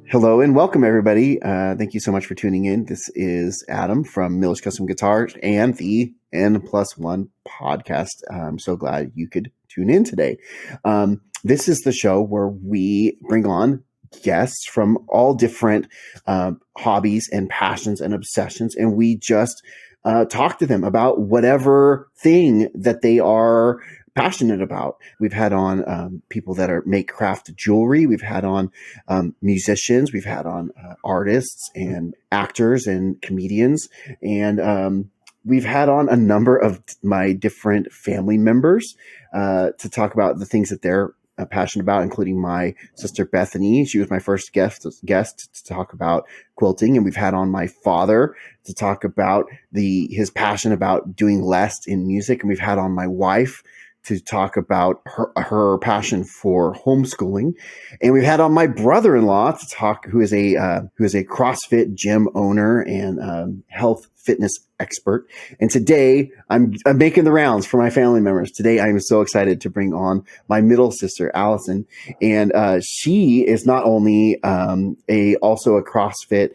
Hello and welcome, everybody. Thank you so much for tuning in. This is Adam from Miller's Custom Guitars and the N+1 podcast. I'm so glad you could tune in today. This is the show where we bring on guests from all different hobbies and passions and obsessions, and we just talk to them about whatever thing that they are passionate about. We've had on people that make craft jewelry. We've had on musicians. We've had on artists and actors and comedians. And we've had on a number of my different family members to talk about the things that they're passionate about, including my sister Bethany. She was my first guest to talk about quilting. And we've had on my father to talk about his passion about doing less in music. And we've had on my wife to talk about her passion for homeschooling. And we've had on my brother-in-law to talk, who is a CrossFit gym owner and health fitness expert. And today I'm making the rounds for my family members. Today I'm so excited to bring on my middle sister, Allison. And she is not only also a CrossFit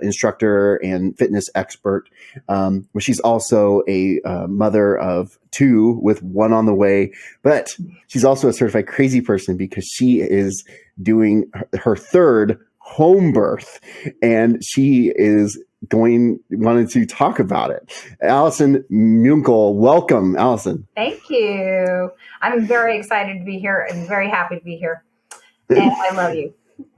instructor and fitness expert, but she's also a mother of two with one on the way. But she's also a certified crazy person because she is doing her third home birth, and she is wanted to talk about it. Allison Muenkel, welcome, Allison. Thank you. I'm very excited to be here and very happy to be here. And I love you.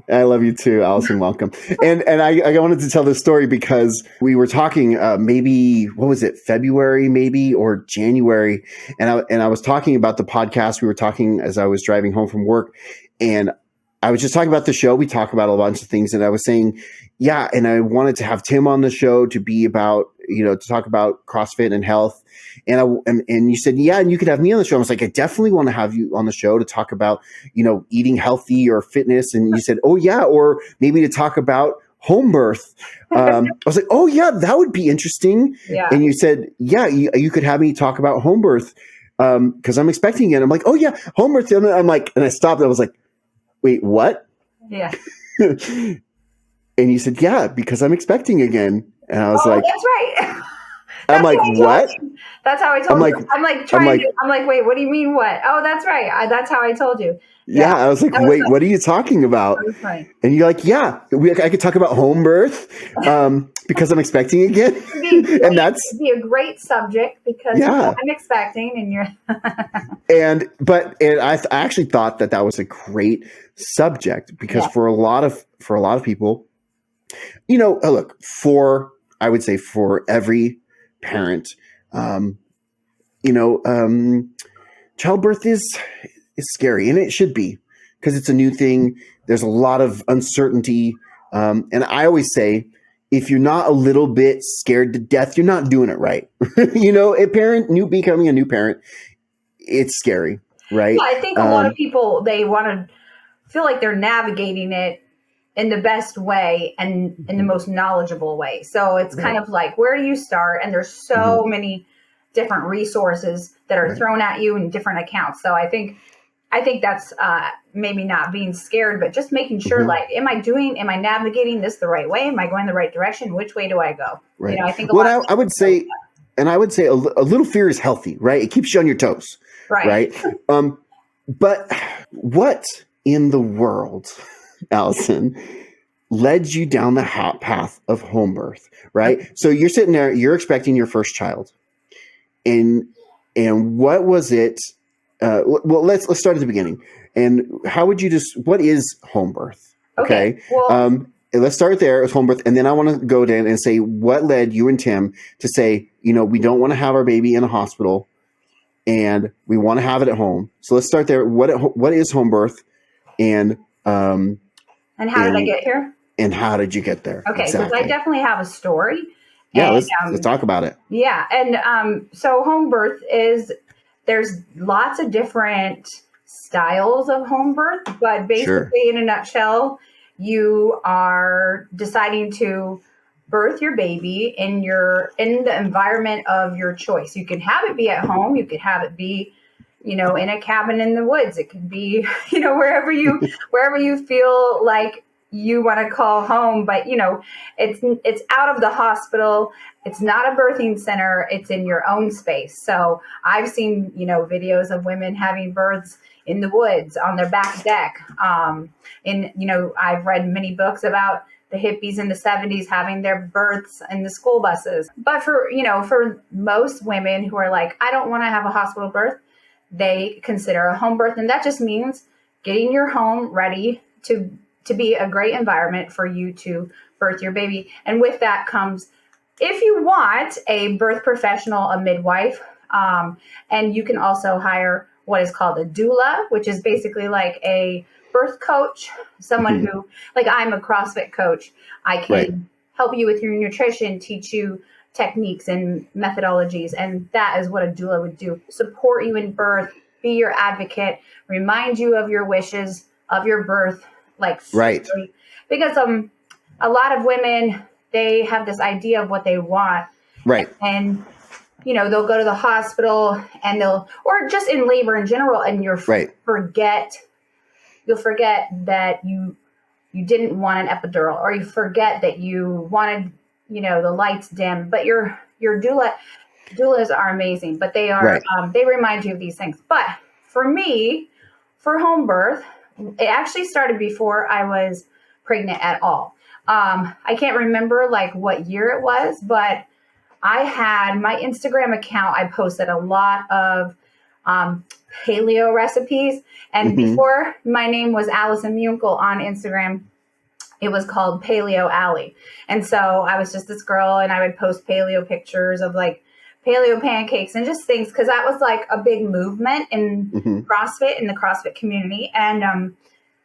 I love you too, Allison. Welcome. And I wanted to tell this story because we were talking maybe, what was it, February maybe or January, and I was talking about the podcast. We were talking as I was driving home from work, and I was just talking about the show. We talk about a bunch of things, and I was saying, yeah, and I wanted to have Tim on the show to be about, to talk about CrossFit and health. And you said, yeah, and you could have me on the show. I was like, I definitely want to have you on the show to talk about, eating healthy or fitness. And you said, oh yeah, or maybe to talk about home birth. I was like, oh yeah, that would be interesting. Yeah. And you said, yeah, you could have me talk about home birth because I'm expecting it. I'm like, oh yeah, home birth. And I'm like, and I stopped. I was like, wait, what? Yeah. And you said, yeah, because I'm expecting again. And I was like, that's right. I'm like, what? That's how I told you. I'm like, wait, what do you mean what? Oh, that's right. That's how I told you. Yeah. I was like, wait, what are you talking about? That was funny. And you're like, yeah, I could talk about home birth because I'm expecting again. And it'd be a great subject because I'm expecting and you're. and I actually thought that was a great subject because for a lot of people, look, I would say for every parent, childbirth is scary, and it should be because it's a new thing. There's a lot of uncertainty. And I always say, if you're not a little bit scared to death, you're not doing it right. Becoming a new parent, it's scary, right? Yeah, I think a lot of people, they want to feel like they're navigating it in the best way and in the most knowledgeable way. So it's kind of like, where do you start? And there's so many different resources that are thrown at you in different accounts. So I think that's maybe not being scared, but just making sure, like, am I navigating this the right way? Am I going the right direction? Which way do I go? Right. I think I would say a little fear is healthy, right? It keeps you on your toes, right? But what in the world, Allison, led you down the path of home birth, right? So you're sitting there, you're expecting your first child, and what was it? Well, let's start at the beginning. And how would you what is home birth? Okay. Well, let's start there with home birth, and then I want to go down and say what led you and Tim to say, we don't want to have our baby in a hospital, and we want to have it at home. So let's start there. What is home birth, and how did I get here? And how did you get there? Okay, because I definitely have a story. Yeah, let's talk about it. Yeah, and so home birth there's lots of different styles of home birth, but basically in a nutshell, you are deciding to birth your baby in the environment of your choice. You can have it be at home, you could have it be in a cabin in the woods. It could be, wherever you feel like you want to call home, but it's out of the hospital. It's not a birthing center. It's in your own space. So I've seen, videos of women having births in the woods on their back deck. I've read many books about the hippies in the 70s having their births in the school buses. But for most women who are like, I don't want to have a hospital birth, they consider a home birth. And that just means getting your home ready to be a great environment for you to birth your baby. And with that comes, if you want a birth professional, a midwife, and you can also hire what is called a doula, which is basically like a birth coach, someone who, like I'm a CrossFit coach. I can help you with your nutrition, teach you techniques and methodologies. And that is what a doula would do. Support you in birth, be your advocate, remind you of your wishes, of your birth, because a lot of women, they have this idea of what they want. Right. And they'll go to the hospital and or just in labor in general, and you'll forget that you didn't want an epidural, or you forget that you wanted, the lights dim. But your doulas are amazing, but they are, they remind you of these things. But for me, for home birth, it actually started before I was pregnant at all. I can't remember what year it was, but I had my Instagram account. I posted a lot of paleo recipes. And before my name was Allison Muenkel on Instagram, it was called Paleo Allie. And so I was just this girl, and I would post paleo pictures of paleo pancakes and just things, because that was a big movement in CrossFit, in the CrossFit community. And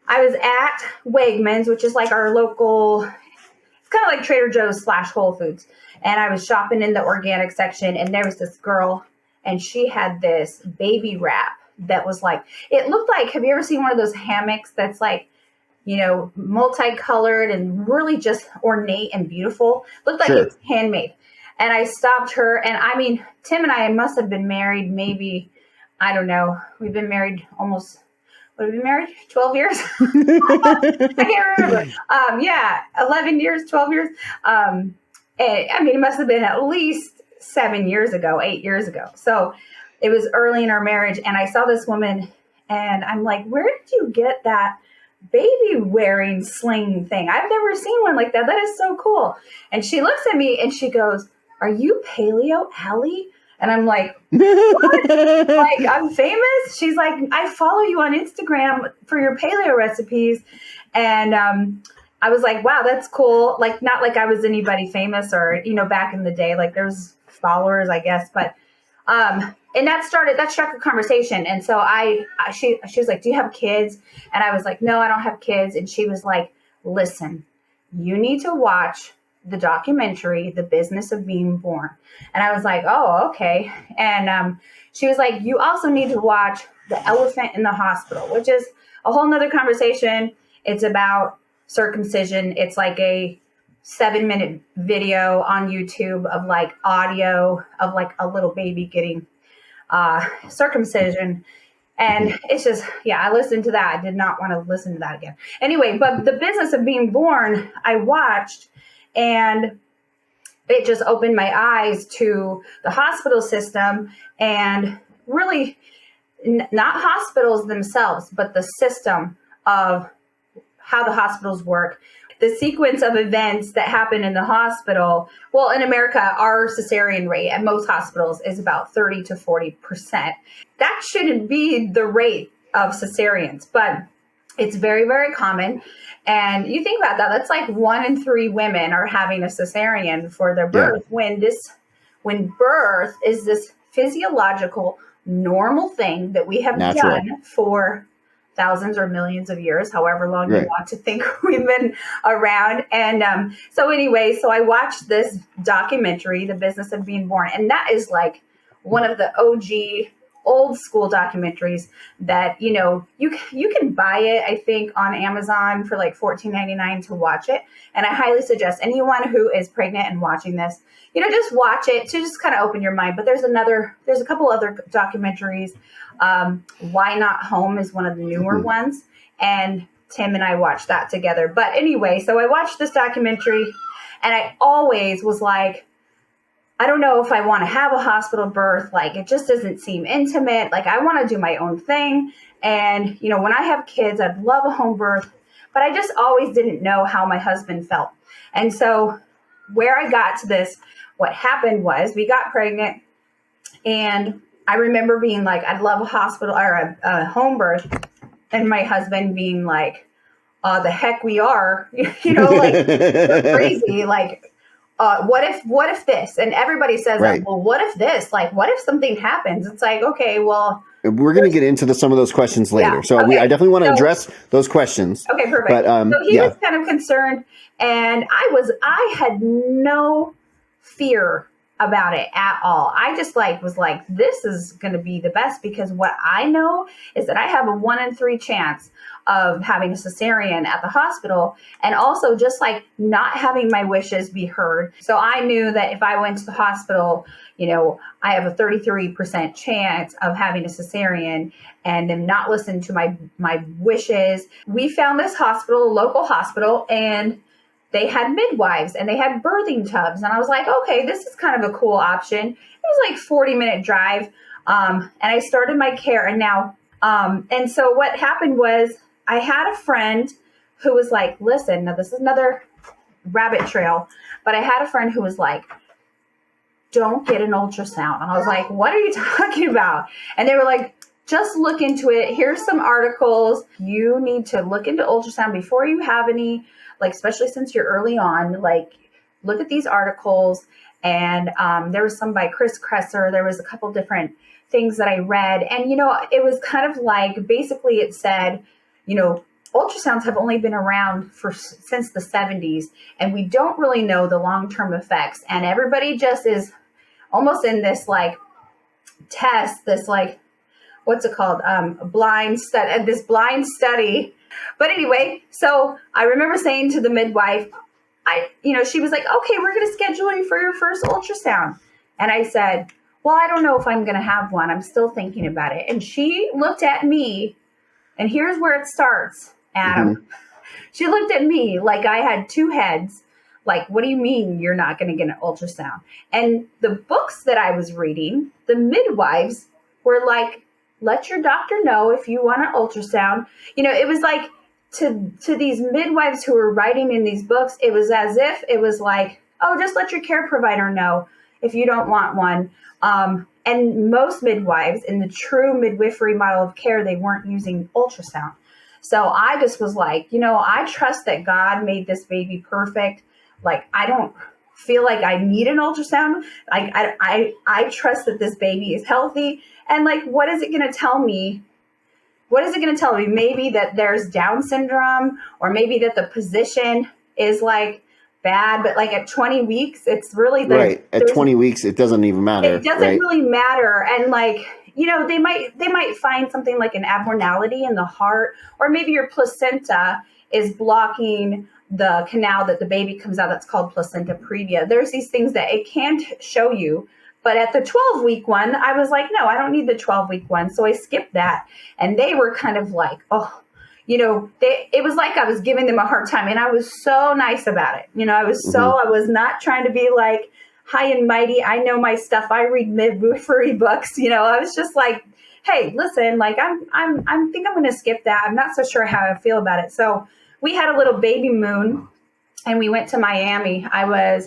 I was at Wegmans, which is our local, it's kind of like Trader Joe's / Whole Foods. And I was shopping in the organic section, and there was this girl, and she had this baby wrap that was it looked like, have you ever seen one of those hammocks that's multicolored and really just ornate and beautiful? Looked like it's handmade. And I stopped her, and I mean, Tim and I must have been married maybe, I don't know, we've been married almost, 12 years? I can't remember. 11 years, 12 years. It must have been at least 8 years ago. So it was early in our marriage, and I saw this woman, and I'm like, where did you get that baby wearing sling thing? I've never seen one like that. That is so cool. And she looks at me and she goes, are you Paleo Allie? And I'm like, what? I'm famous? She's like, I follow you on Instagram for your paleo recipes. And I was like, wow, that's cool. Not like I was anybody famous or, back in the day, there's followers, I guess. But, and that struck a conversation. And so she was like, do you have kids? And I was like, no, I don't have kids. And she was like, listen, you need to watch the documentary, The Business of Being Born. And I was like, oh, okay. And she was like, you also need to watch The Elephant in the Hospital, which is a whole nother conversation. It's about circumcision. It's a 7-minute video on YouTube of audio of a little baby getting circumcision. And it's just, I listened to that. I did not want to listen to that again. Anyway, but The Business of Being Born, I watched, and it just opened my eyes to the hospital system, and really not hospitals themselves, but the system of how the hospitals work. The sequence of events that happen in the hospital. Well, in America, our cesarean rate at most hospitals is about 30 to 40%. That shouldn't be the rate of cesareans, but it's very, very common. And you think about that, that's 1 in 3 women are having a cesarean for their birth, when birth is this physiological, normal thing that we have done for thousands or millions of years, however long you want to think we've been around. And so I watched this documentary, The Business of Being Born. And that is one of the OG old school documentaries that, you can buy it, I think, on Amazon for $14.99 to watch it. And I highly suggest anyone who is pregnant and watching this, just watch it to just kind of open your mind. But there's a couple other documentaries. Why Not Home is one of the newer ones. And Tim and I watched that together. But anyway, so I watched this documentary and I always was like, I don't know if I want to have a hospital birth. Like, it just doesn't seem intimate. Like, I want to do my own thing. And, you know, when I have kids, I'd love a home birth, but I just always didn't know how my husband felt. And so where I got to this, what happened was we got pregnant, and I remember being like, I'd love a hospital or a home birth. And my husband being like, the heck we are, you know, like, we're crazy. Like, what if this? And everybody says, Right. well, what if this? Like, what if something happens? It's like, okay, well, we're going to get into some of those questions later. Yeah. So Okay. I definitely want to address those questions. Okay, perfect. But, so he was kind of concerned, and I had no fear about it at all. I just was like, this is going to be the best, because what I know is that I have a 1 in 3 chance of having a cesarean at the hospital, and also just like not having my wishes be heard. So I knew that if I went to the hospital, you know, I have a 33% chance of having a cesarean and them not listen to my wishes. We found this hospital, a local hospital, and they had midwives and they had birthing tubs. And I was like, okay, this is kind of a cool option. It was like 40-minute drive. And I started my care. And so what happened was I had a friend who was like, listen, now this is another rabbit trail, but I had a friend who was like, don't get an ultrasound. And I was like, what are you talking about? And they were like, just look into it. Here's some articles. You need to look into ultrasound before you have any, like, especially since you're early on, like, look at these articles. And there was some by Chris Kresser. There was a couple different things that I read. And, you know, it was kind of like, basically it said, you know, ultrasounds have only been around since the 70s, and we don't really know the long-term effects. And everybody just is almost in this like test, this like, what's it called? Blind study. But anyway, so I remember saying to the midwife, she was like, okay, we're going to schedule you for your first ultrasound. And I said, well, I don't know if I'm going to have one. I'm still thinking about it. And she looked at me, and here's where it starts, Adam. Mm-hmm. She looked at me like I had two heads. Like, what do you mean you're not going to get an ultrasound? And the books that I was reading, the midwives were like, let your doctor know if you want an ultrasound. You know, it was like to these midwives who were writing in these books, it was as if it was like, oh, just let your care provider know if you don't want one. And most midwives in the true midwifery model of care, they weren't using ultrasound. So I just was like, you know, I trust that God made this baby perfect. Like, I don't feel like I need an ultrasound. Like, I trust that this baby is healthy. And like, what is it going to tell me? What is it going to tell me? Maybe that there's Down syndrome, or maybe that the position is like bad, but like at 20 weeks, it's really right. At 20 weeks, it doesn't even matter. It doesn't really matter. And like, you know, they might find something like an abnormality in the heart, or maybe your placenta is blocking the canal that the baby comes out. That's called placenta previa. There's these things that it can't show you. But at the 12-week one, I was like, no, I don't need the 12-week one. So I skipped that. And they were kind of like, oh, you know, it was like I was giving them a hard time. And I was so nice about it. You know, I was I was not trying to be like high and mighty. I know my stuff. I read midwifery books. You know, I was just like, hey, listen, like I think I'm going to skip that. I'm not so sure how I feel about it. So we had a little baby moon and we went to Miami. I was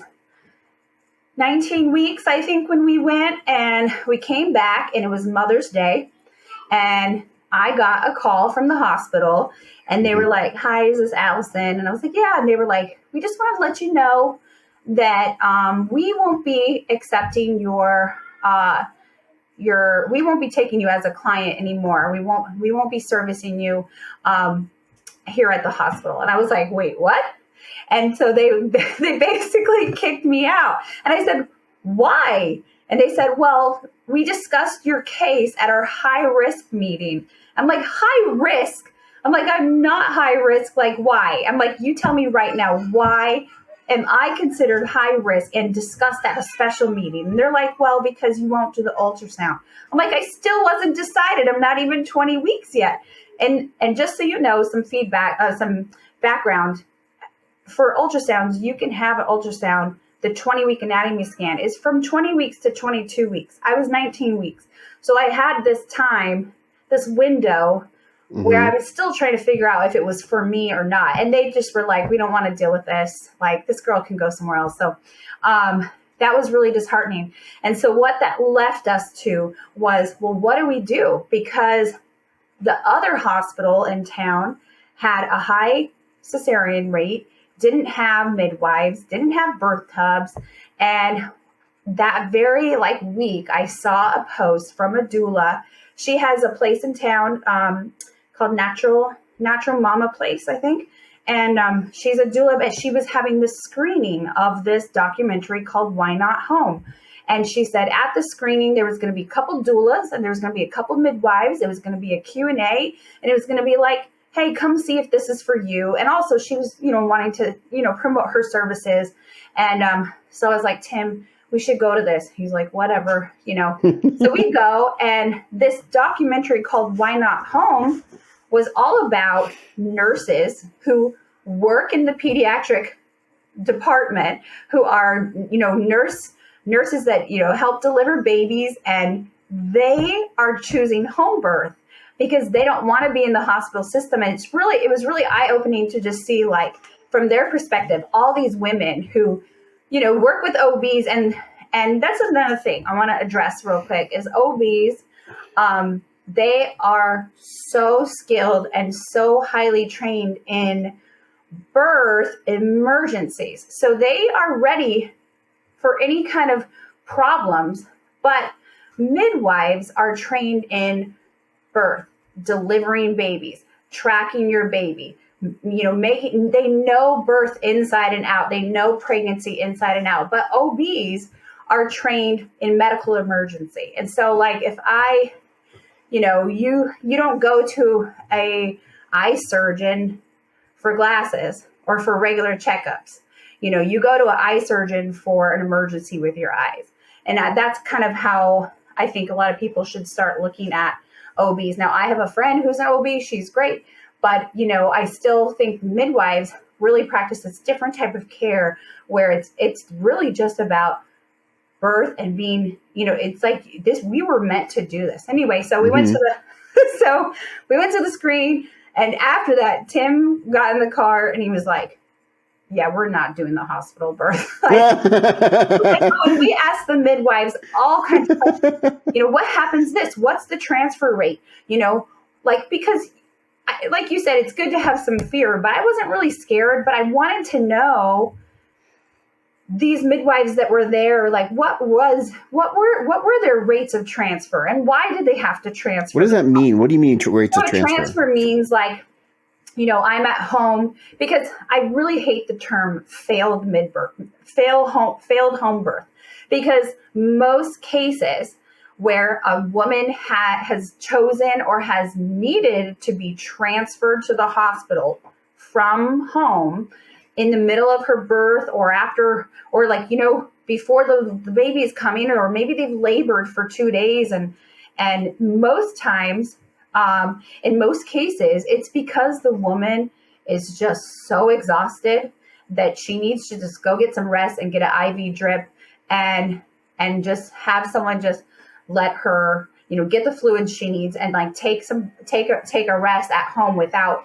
19 weeks, I think, when we went, and we came back, and it was Mother's Day, and I got a call from the hospital, and they were like, hi, is this Allison? And I was like, yeah. And they were like, we just want to let you know that we won't be accepting we won't be taking you as a client anymore. We won't be servicing you here at the hospital. And I was like, wait, what? And so they basically kicked me out. And I said, why? And they said, well, we discussed your case at our high risk meeting. I'm like, high risk? I'm like, I'm not high risk. Like, why? I'm like, you tell me right now, why am I considered high risk and discussed at a special meeting? And they're like, well, because you won't do the ultrasound. I'm like, I still wasn't decided. I'm not even 20 weeks yet. And just so you know, some feedback, some background for ultrasounds, you can have an ultrasound. The 20-week anatomy scan is from 20 weeks to 22 weeks. I was 19 weeks. So I had this time, this window where I was still trying to figure out if it was for me or not. And they just were like, we don't want to deal with this. Like, this girl can go somewhere else. So that was really disheartening. And so what that left us to was, well, what do we do? Because the other hospital in town had a high cesarean rate, didn't have midwives, didn't have birth tubs. And that very week, I saw a post from a doula. She has a place in town called Natural Mama Place, I think. And she's a doula, but she was having this screening of this documentary called Why Not Home? And she said at the screening, there was going to be a couple doulas and there was going to be a couple midwives. It was going to be a Q&A, and it was going to be like, hey, come see if this is for you. And also she was, wanting to, promote her services. And so I was like, Tim, we should go to this. He's like, whatever, So we go, and this documentary called Why Not Home was all about nurses who work in the pediatric department, who are, nurses that, help deliver babies, and they are choosing home birth because they don't want to be in the hospital system. And it was really eye-opening to just see, from their perspective, all these women who, work with OBs. And that's another thing I want to address real quick is OBs. They are so skilled and so highly trained in birth emergencies. So they are ready for any kind of problems, but midwives are trained in birth, delivering babies, tracking your baby, they know birth inside and out. They know pregnancy inside and out, but OBs are trained in medical emergency. And so if I, you don't go to a eye surgeon for glasses or for regular checkups. You go to an eye surgeon for an emergency with your eyes. And that's kind of how I think a lot of people should start looking at OBs. Now, I have a friend who's an OB. She's great. But, I still think midwives really practice this different type of care where it's really just about birth and being, it's like this, we were meant to do this. Anyway, so we went to the screen, and after that, Tim got in the car and he was like, yeah, we're not doing the hospital birth. We asked the midwives all kinds of questions. What happens this? What's the transfer rate? Because like you said, it's good to have some fear, but I wasn't really scared, but I wanted to know these midwives that were there, what were their rates of transfer, and why did they have to transfer? What does that mean? What do you mean rates of transfer? Transfer means I'm at home, because I really hate the term failed home birth, because most cases where a woman has chosen or has needed to be transferred to the hospital from home in the middle of her birth or after, or before the baby is coming, or maybe they've labored for 2 days. And most times, in most cases, it's because the woman is just so exhausted that she needs to just go get some rest and get an IV drip and just have someone just let her, get the fluids she needs and take a rest at home without,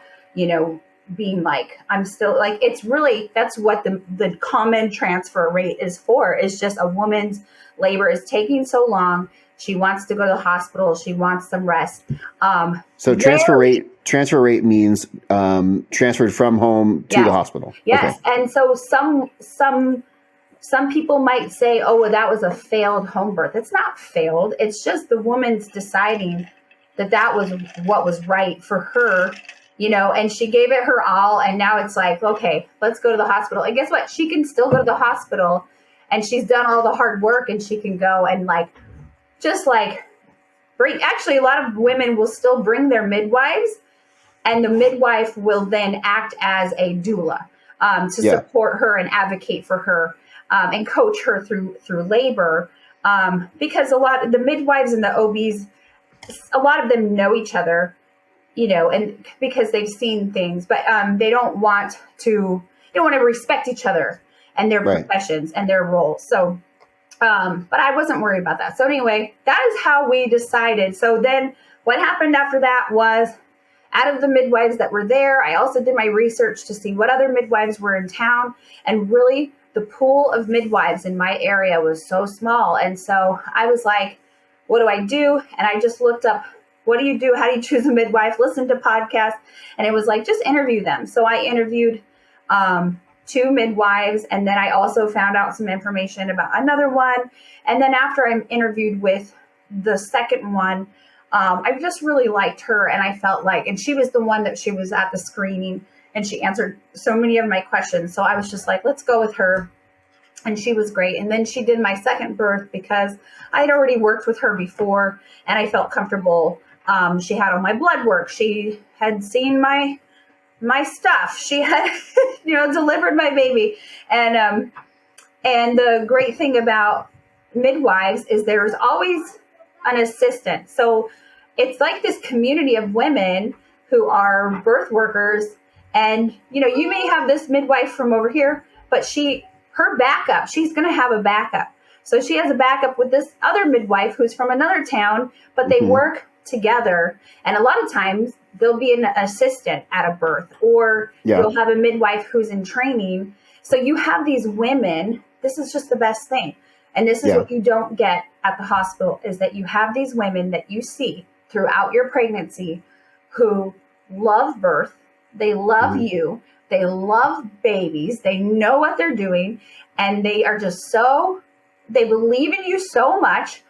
being I'm still it's really, that's what the common transfer rate is for, is just a woman's labor is taking so long. She wants to go to the hospital. She wants some rest. So transfer rate means transferred from home to the hospital. Yes. Okay. And so some people might say, oh, well, that was a failed home birth. It's not failed. It's just the woman's deciding that was what was right for her, and she gave it her all. And now it's okay, let's go to the hospital. And guess what? She can still go to the hospital, and she's done all the hard work, and she can go and bring, actually, a lot of women will still bring their midwives, and the midwife will then act as a doula to support her and advocate for her and coach her through labor. Because a lot of the midwives and the OBs, a lot of them know each other. and because they've seen things, but they don't want to respect each other and their Right. professions and their roles. So, but I wasn't worried about that. So anyway, that is how we decided. So then what happened after that was, out of the midwives that were there, I also did my research to see what other midwives were in town. And really, the pool of midwives in my area was so small. And so I was like, what do I do? And I just looked up, what do you do? How do you choose a midwife? Listen to podcasts. And it was like, just interview them. So I interviewed 2 midwives. And then I also found out some information about another one. And then after I interviewed with the second one, I just really liked her, and I felt like, and she was the one that she was at the screening, and she answered so many of my questions. So I was just like, let's go with her. And she was great. And then she did my second birth because I had already worked with her before, and I felt comfortable. She had all my blood work. She had seen my stuff. She had, delivered my baby. And the great thing about midwives is there's always an assistant. So it's like this community of women who are birth workers. And, you may have this midwife from over here, but her backup, she's going to have a backup. So she has a backup with this other midwife who's from another town, but they work together. And a lot of times there'll be an assistant at a birth, or you'll have a midwife who's in training. So you have these women. This is just the best thing. And this is what you don't get at the hospital, is that you have these women that you see throughout your pregnancy who love birth. They love you. They love babies. They know what they're doing. And they are just they believe in you so much.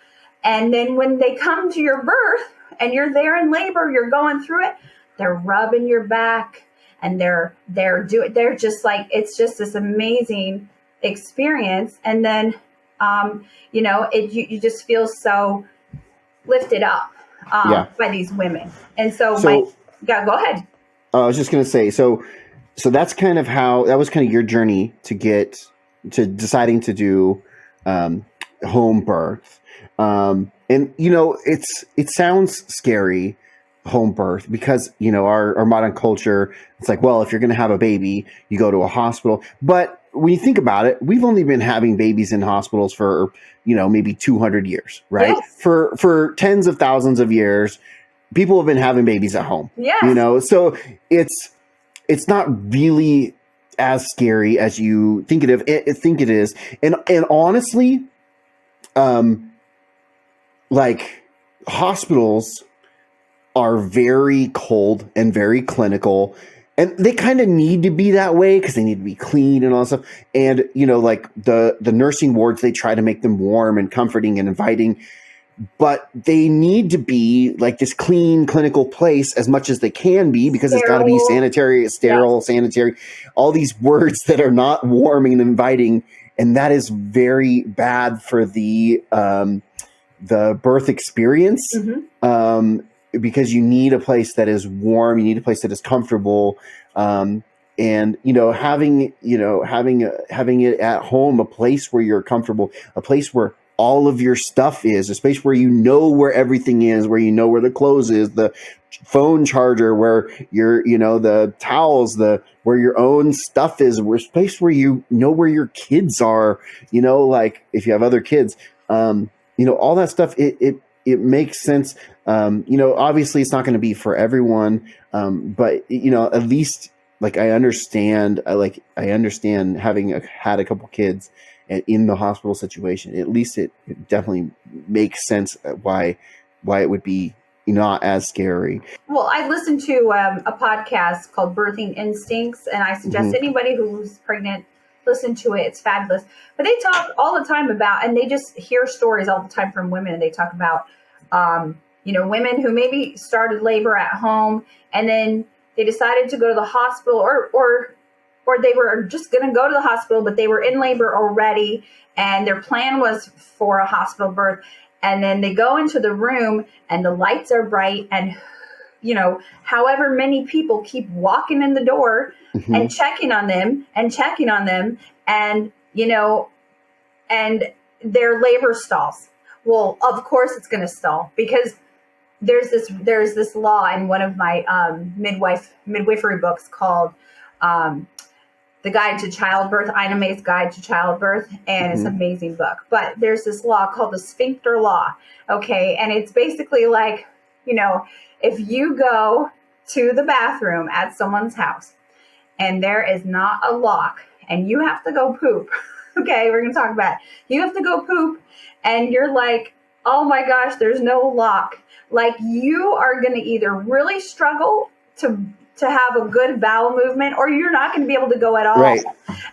And then when they come to your birth and you're there in labor, you're going through it, they're rubbing your back, and they're just like, it's just this amazing experience. And then, you just feel so lifted up by these women. And so go ahead. I was just going to say, so that's kind of that was kind of your journey to deciding to do home birth. And, it sounds scary, home birth, because, our modern culture, it's like, well, if you're going to have a baby, you go to a hospital. But when you think about it, we've only been having babies in hospitals for, maybe 200 years, right? Yes. For tens of thousands of years, people have been having babies at home. Yes. So it's not really as scary as you think it is. And honestly, like, hospitals are very cold and very clinical, and they kind of need to be that way because they need to be clean and all that stuff. And, like the nursing wards, they try to make them warm and comforting and inviting, but they need to be like this clean clinical place as much as they can be, because it's got to be sanitary, sterile, sanitary, all these words that are not warming and inviting. And that is very bad for the birth experience. Because you need a place that is warm, you need a place that is comfortable, and having it at home, a place where you're comfortable, a place where all of your stuff is, a space where where everything is, where where the clothes is, the phone charger, where the towels, where your own stuff is, where space where where your kids are, like if you have other kids, all that stuff, it makes sense. Obviously it's not going to be for everyone. But at least, like, I understand having had a couple kids in the hospital situation. At least it definitely makes sense why it would be not as scary. Well, I listened to a podcast called Birthing Instincts, and I suggest anybody who's pregnant listen to it. It's fabulous. But they talk all the time about, and they just hear stories all the time from women, and they talk about women who maybe started labor at home, and then they decided to go to the hospital, or they were just going to go to the hospital, but they were in labor already, and their plan was for a hospital birth. And then they go into the room and the lights are bright, and, however many people keep walking in the door and checking on them, and, and their labor stalls. Well, of course it's going to stall, because there's this law in one of my midwifery books called The Guide to Childbirth, Ina May's Guide to Childbirth, and it's an amazing book. But there's this law called the sphincter law, okay? And it's basically like, if you go to the bathroom at someone's house and there is not a lock and you have to go poop, okay, we're going to talk about it. You have to go poop and you're like, oh my gosh, there's no lock. Like, you are going to either really struggle to have a good bowel movement, or you're not going to be able to go at all. Right.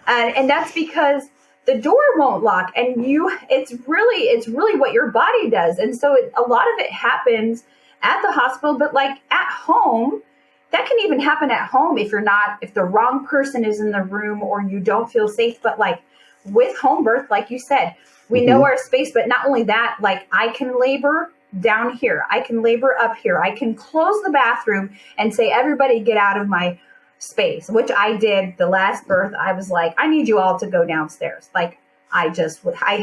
And that's because the door won't lock, and it's really what your body does. And so a lot of it happens at the hospital, but like at home, that can even happen at home if the wrong person is in the room or you don't feel safe. But like with home birth, like you said, we know our space, but not only that, like I can labor down here. I can labor up here. I can close the bathroom and say, everybody get out of my space, which I did the last birth. I was like, I need you all to go downstairs. Like I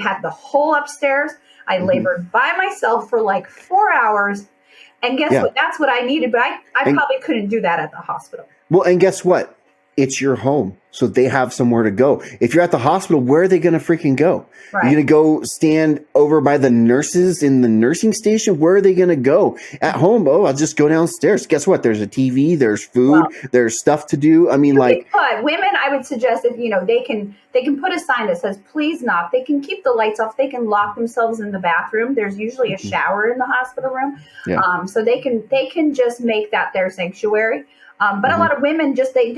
had the whole upstairs. I labored by myself for like 4 hours. And guess what? That's what I needed. But I probably couldn't do that at the hospital. Well, and guess what? It's your home. So they have somewhere to go. If you're at the hospital, where are they going to freaking go? Right. You're going to go stand over by the nurses in the nursing station? Where are they going to go? At home, I'll just go downstairs. Guess what? There's a TV, there's food, there's stuff to do. I mean, like, but women, I would suggest that, they can put a sign that says, please knock. They can keep the lights off. They can lock themselves in the bathroom. There's usually a shower in the hospital room. Yeah. So they can just make that their sanctuary. But a lot of women they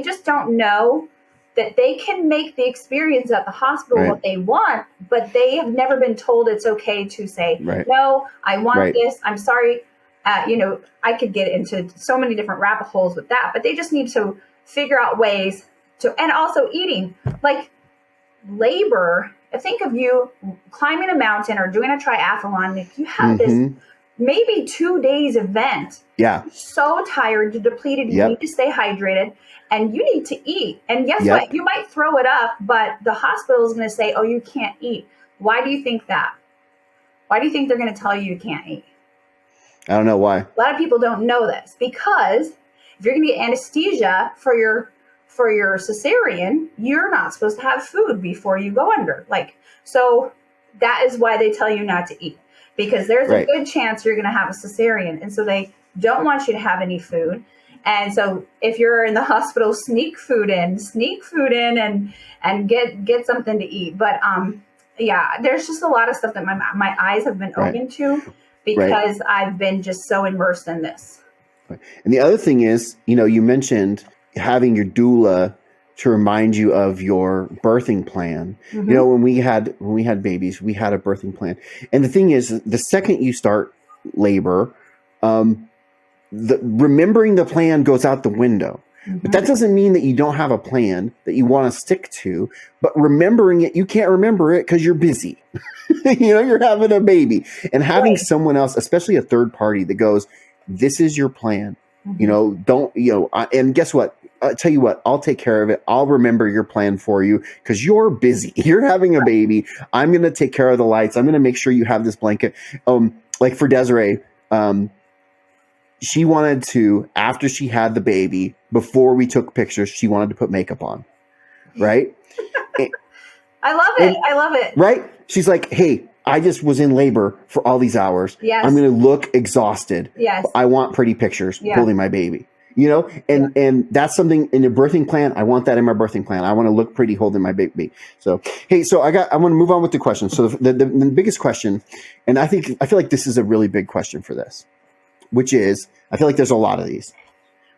just don't know that they can make the experience at the hospital what they want, but they have never been told it's okay to say, no, I want this. I'm sorry. I could get into so many different rabbit holes with that, but they just need to figure out ways to, and also eating, like labor. Think of you climbing a mountain or doing a triathlon. If you have this maybe 2 days event, you're so tired, you're depleted, you need to stay hydrated, and you need to eat. And guess what? You might throw it up, but the hospital is going to say, oh, you can't eat. Why do you think that? Why do you think they're going to tell you can't eat? I don't know why. A lot of people don't know this, because if you're going to get anesthesia for your cesarean, you're not supposed to have food before you go under. So that is why they tell you not to eat, because there's a good chance you're going to have a cesarean. And so they don't want you to have any food. And so if you're in the hospital, sneak food in and get something to eat. But there's just a lot of stuff that my eyes have been open to, because I've been just so immersed in this. And the other thing is, you mentioned having your doula to remind you of your birthing plan. When we had babies, we had a birthing plan. And the thing is, the second you start labor, remembering the plan goes out the window. But that doesn't mean that you don't have a plan that you want to stick to. But remembering it, you can't remember it because you're busy. You're having a baby. And having someone else, especially a third party, that goes, this is your plan. And guess what? I'll tell you what, I'll take care of it. I'll remember your plan for you because you're busy. You're having a baby. I'm going to take care of the lights. I'm going to make sure you have this blanket. Like for Desiree, she wanted to, after she had the baby, before we took pictures, she wanted to put makeup on. Right? I love it. Right? She's like, hey, I just was in labor for all these hours. Yes. I'm going to look exhausted. Yes. I want pretty pictures holding my baby. And that's something in your birthing plan. I want that in my birthing plan. I want to look pretty holding my baby. So, hey, I want to move on with the questions. So the biggest question, and I feel like this is a really big question for this, which is, I feel like there's a lot of these.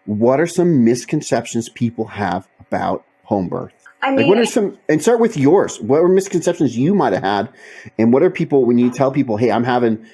What are some misconceptions people have about home birth? I mean, what are some, and start with yours. What are misconceptions you might have had? And what are people, when you tell people, hey, I'm having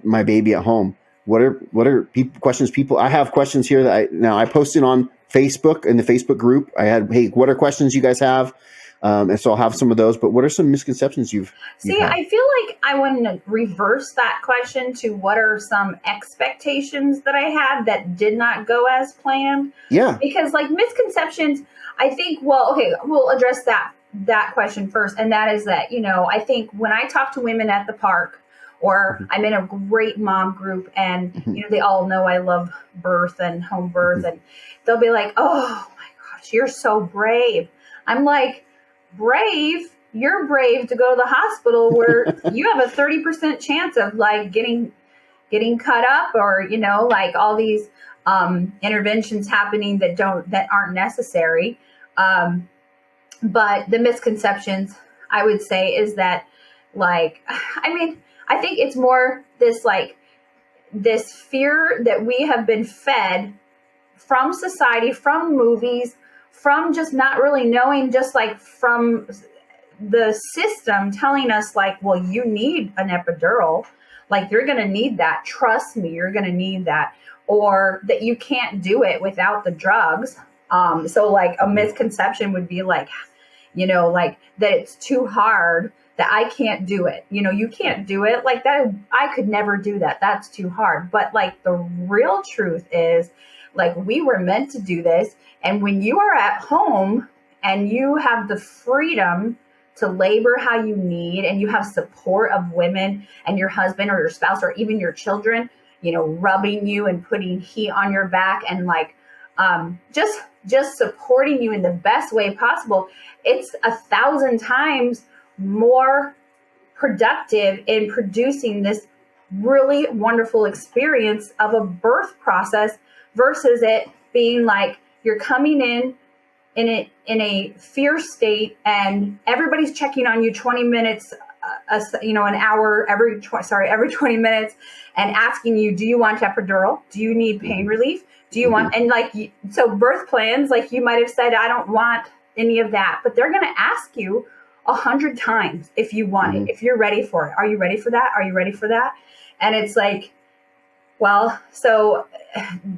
my baby at home, what are questions people, I have questions here that I posted on Facebook in the Facebook group. I had, hey, what are questions you guys have? And so I'll have some of those, but what are some misconceptions you've had? I feel like I want to reverse that question to what are some expectations that I had that did not go as planned? Yeah. Because misconceptions, I think, we'll address that question first. And that is that, I think when I talk to women at the park Or I'm in a great mom group and, they all know I love birth and home birth. And they'll be like, oh my gosh, you're so brave. I'm like, brave? You're brave to go to the hospital where you have a 30% chance of like getting cut up, or, like all these interventions happening that aren't necessary. But the misconceptions, I would say, is that, like, I think it's more this fear that we have been fed from society, from movies, from just not really knowing, just like from the system telling us like, well, you need an epidural, like you're going to need that. Trust me, you're going to need that. Or that you can't do it without the drugs. So like a misconception would be like, like that it's too hard, that I can't do it. You can't do it like that. I could never do that. That's too hard. But like the real truth is, like, we were meant to do this. And when you are at home and you have the freedom to labor how you need, and you have support of women and your husband or your spouse or even your children, rubbing you and putting heat on your back and like, just supporting you in the best way possible, it's 1,000 times more productive in producing this really wonderful experience of a birth process versus it being like you're coming in a fear state and everybody's checking on you 20 minutes, an hour every 20 minutes and asking you, do you want epidural? Do you need pain relief? Do you want, and like, so birth plans, like you might have said, I don't want any of that, but they're going to ask you 100 times if you want it, if you're ready for it. Are you ready for that? Are you ready for that? And it's like, well, so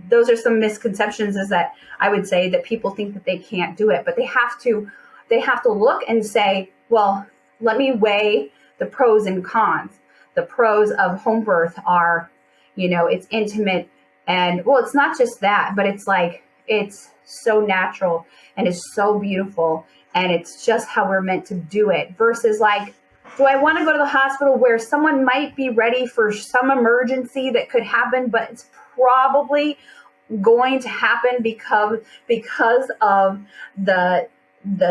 those are some misconceptions, is that I would say that people think that they can't do it, but they have to look and say, well, let me weigh the pros and cons. The pros of home birth are, it's intimate, and well, it's not just that, but it's like, it's so natural and it's so beautiful, and it's just how we're meant to do it, versus like, do I want to go to the hospital where someone might be ready for some emergency that could happen, but it's probably going to happen because of the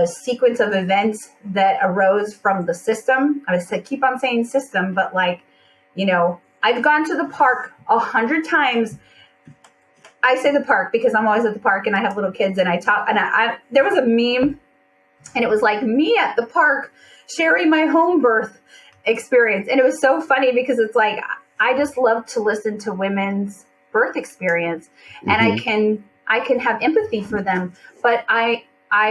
sequence of events that arose from the system. I said, keep on saying system, but like, I've gone to the park 100 times. I say the park because I'm always at the park and I have little kids and I talk, and I there was a meme and it was like me at the park sharing my home birth experience. And it was so funny because it's like, I just love to listen to women's birth experience, and I can have empathy for them. But I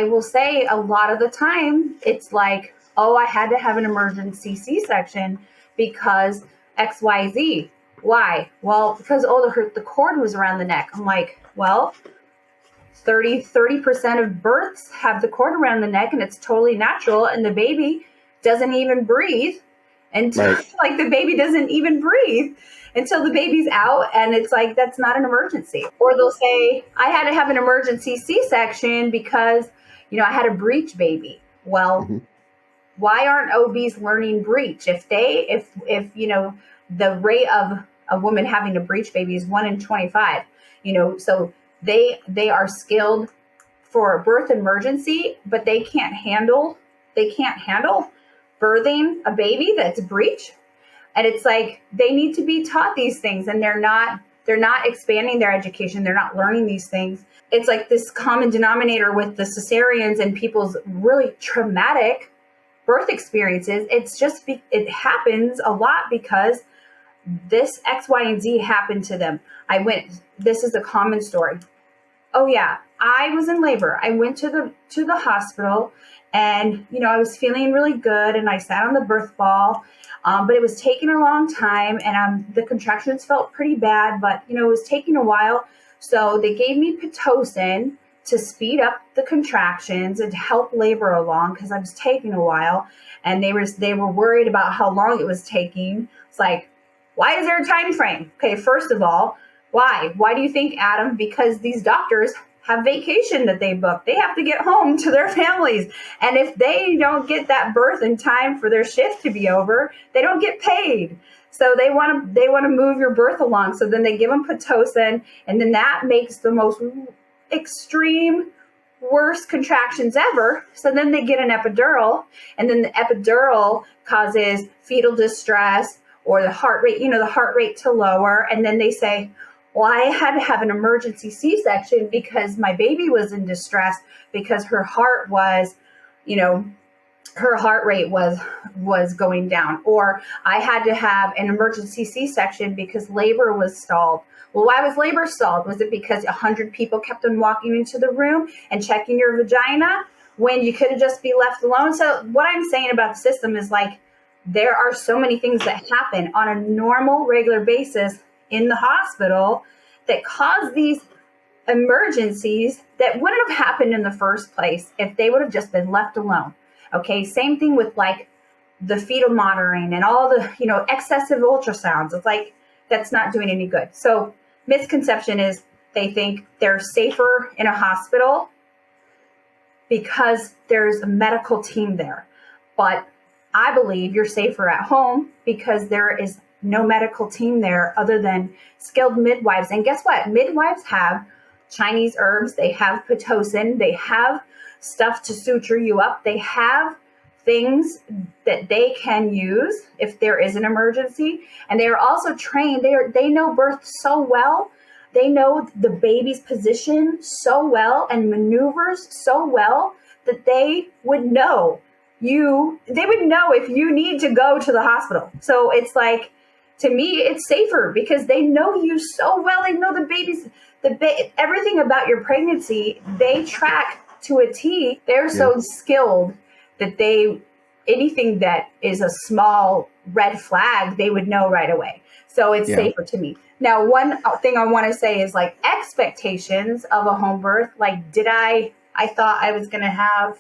will say a lot of the time it's like, oh, I had to have an emergency C-section because XYZ. Why? Well, because, the cord was around the neck. I'm like, well, 30% of births have the cord around the neck, and it's totally natural, and the baby doesn't even breathe until like the baby doesn't even breathe until the baby's out, and it's like, that's not an emergency. Or they'll say, I had to have an emergency C-section because I had a breech baby. Well, why aren't OBs learning breech? If the rate of a woman having a breech baby is 1 in 25, so they are skilled for a birth emergency, but they can't handle birthing a baby that's breech. And it's like, they need to be taught these things, and they're not expanding their education. They're not learning these things. It's like this common denominator with the cesareans and people's really traumatic birth experiences. It's just, it happens a lot because this X, Y, and Z happened to them. This is a common story. Oh yeah, I was in labor. I went to the hospital, and I was feeling really good, and I sat on the birth ball, but it was taking a long time, and the contractions felt pretty bad, but it was taking a while. So they gave me Pitocin to speed up the contractions and to help labor along because I was taking a while, and they were worried about how long it was taking. It's like, why is there a time frame? Okay, first of all, why? Why do you think, Adam? Because these doctors have vacation that they book. They have to get home to their families. And if they don't get that birth in time for their shift to be over, they don't get paid. So they want to move your birth along. So then they give them Pitocin, and then that makes the most extreme worst contractions ever. So then they get an epidural, and then the epidural causes fetal distress or the heart rate, the heart rate to lower. And then they say, well, I had to have an emergency C-section because my baby was in distress because her heart was, her heart rate was going down, or I had to have an emergency C-section because labor was stalled. Well, why was labor stalled? Was it because 100 people kept on walking into the room and checking your vagina when you could have just be left alone? So what I'm saying about the system is like, there are so many things that happen on a normal, regular basis in the hospital that cause these emergencies that wouldn't have happened in the first place if they would have just been left alone. Okay, same thing with like the fetal monitoring and all the, excessive ultrasounds. It's like, that's not doing any good. So misconception is they think they're safer in a hospital because there's a medical team there. But I believe you're safer at home because there is no medical team there other than skilled midwives. And guess what? Midwives have Chinese herbs. They have Pitocin. They have stuff to suture you up. They have things that they can use if there is an emergency. And they are also trained. They know birth so well. They know the baby's position so well and maneuvers so well that they would know if you need to go to the hospital. So it's like, to me, it's safer because they know you so well. They know the baby's, everything about your pregnancy, they track to a T. They're so skilled that anything that is a small red flag, they would know right away. So it's safer to me. Now, one thing I want to say is like expectations of a home birth. Like, I thought I was going to have,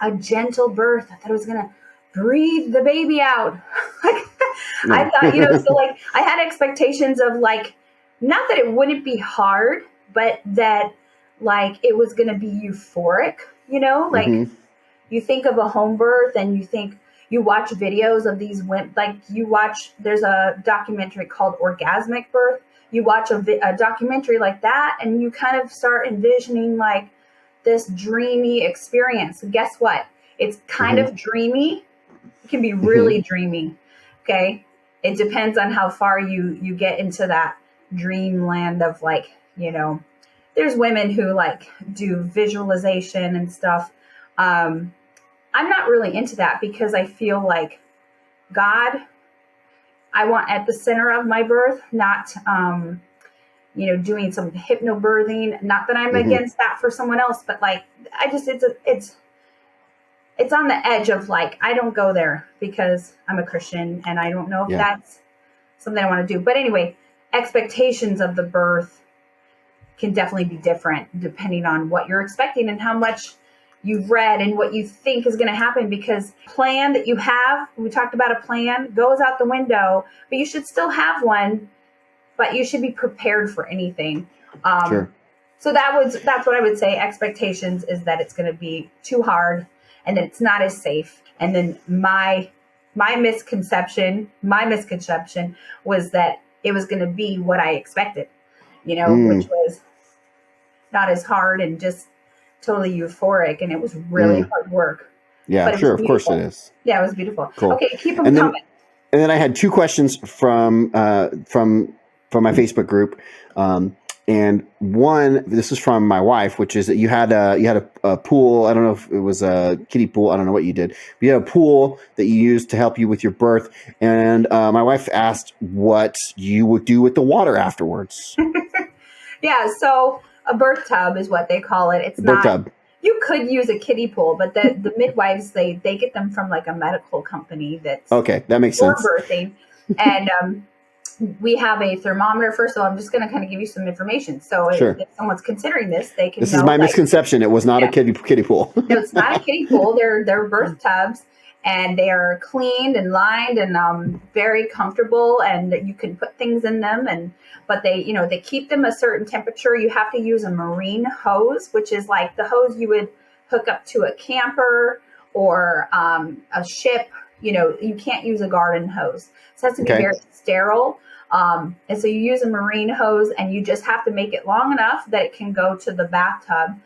a gentle birth. I thought I was going to breathe the baby out. I thought, so like I had expectations of like, not that it wouldn't be hard, but that like it was going to be euphoric, like you think of a home birth and you watch videos of these women, like there's a documentary called Orgasmic Birth. You watch a documentary like that and you kind of start envisioning like this dreamy experience. And guess what? It's kind of dreamy. It can be really dreamy. Okay. It depends on how far you get into that dreamland of like, there's women who like do visualization and stuff. I'm not really into that because I feel like God, I want at the center of my birth, not, doing some hypnobirthing. Not that I'm against that for someone else, but like, it's on the edge of like, I don't go there because I'm a Christian and I don't know if that's something I want to do. But anyway, expectations of the birth can definitely be different depending on what you're expecting and how much you've read and what you think is going to happen, because plan that you have, we talked about a plan, goes out the window, but you should still have one, but you should be prepared for anything. Sure. So that's what I would say. Expectations is that it's going to be too hard and that it's not as safe. And then my misconception was that it was going to be what I expected, which was not as hard and just totally euphoric. And it was really hard work. Yeah, sure. Of course it is. Yeah, it was beautiful. Cool. Okay, keep them coming. And then I had two questions from my Facebook group. And one, this is from my wife, which is that you had a pool. I don't know if it was a kiddie pool. I don't know what you did. But you had a pool that you used to help you with your birth. And my wife asked what you would do with the water afterwards. Yeah, so a birth tub is what they call it. It's birth tub. You could use a kiddie pool, but the midwives, they get them from like a medical company that's okay. That makes sense. Birthing. And we have a thermometer. First of all, I'm just going to kind of give you some information. So if someone's considering this, they can. This is my misconception. It was not a kiddie pool. No, it's not a kiddie pool. They're birth tubs, and they are cleaned and lined and very comfortable, and you can put things in them. But they keep them a certain temperature. You have to use a marine hose, which is like the hose you would hook up to a camper or a ship. you can't use a garden hose. It has to be Okay. very sterile. And so you use a marine hose, and you just have to make it long enough that it can go to the bathtub,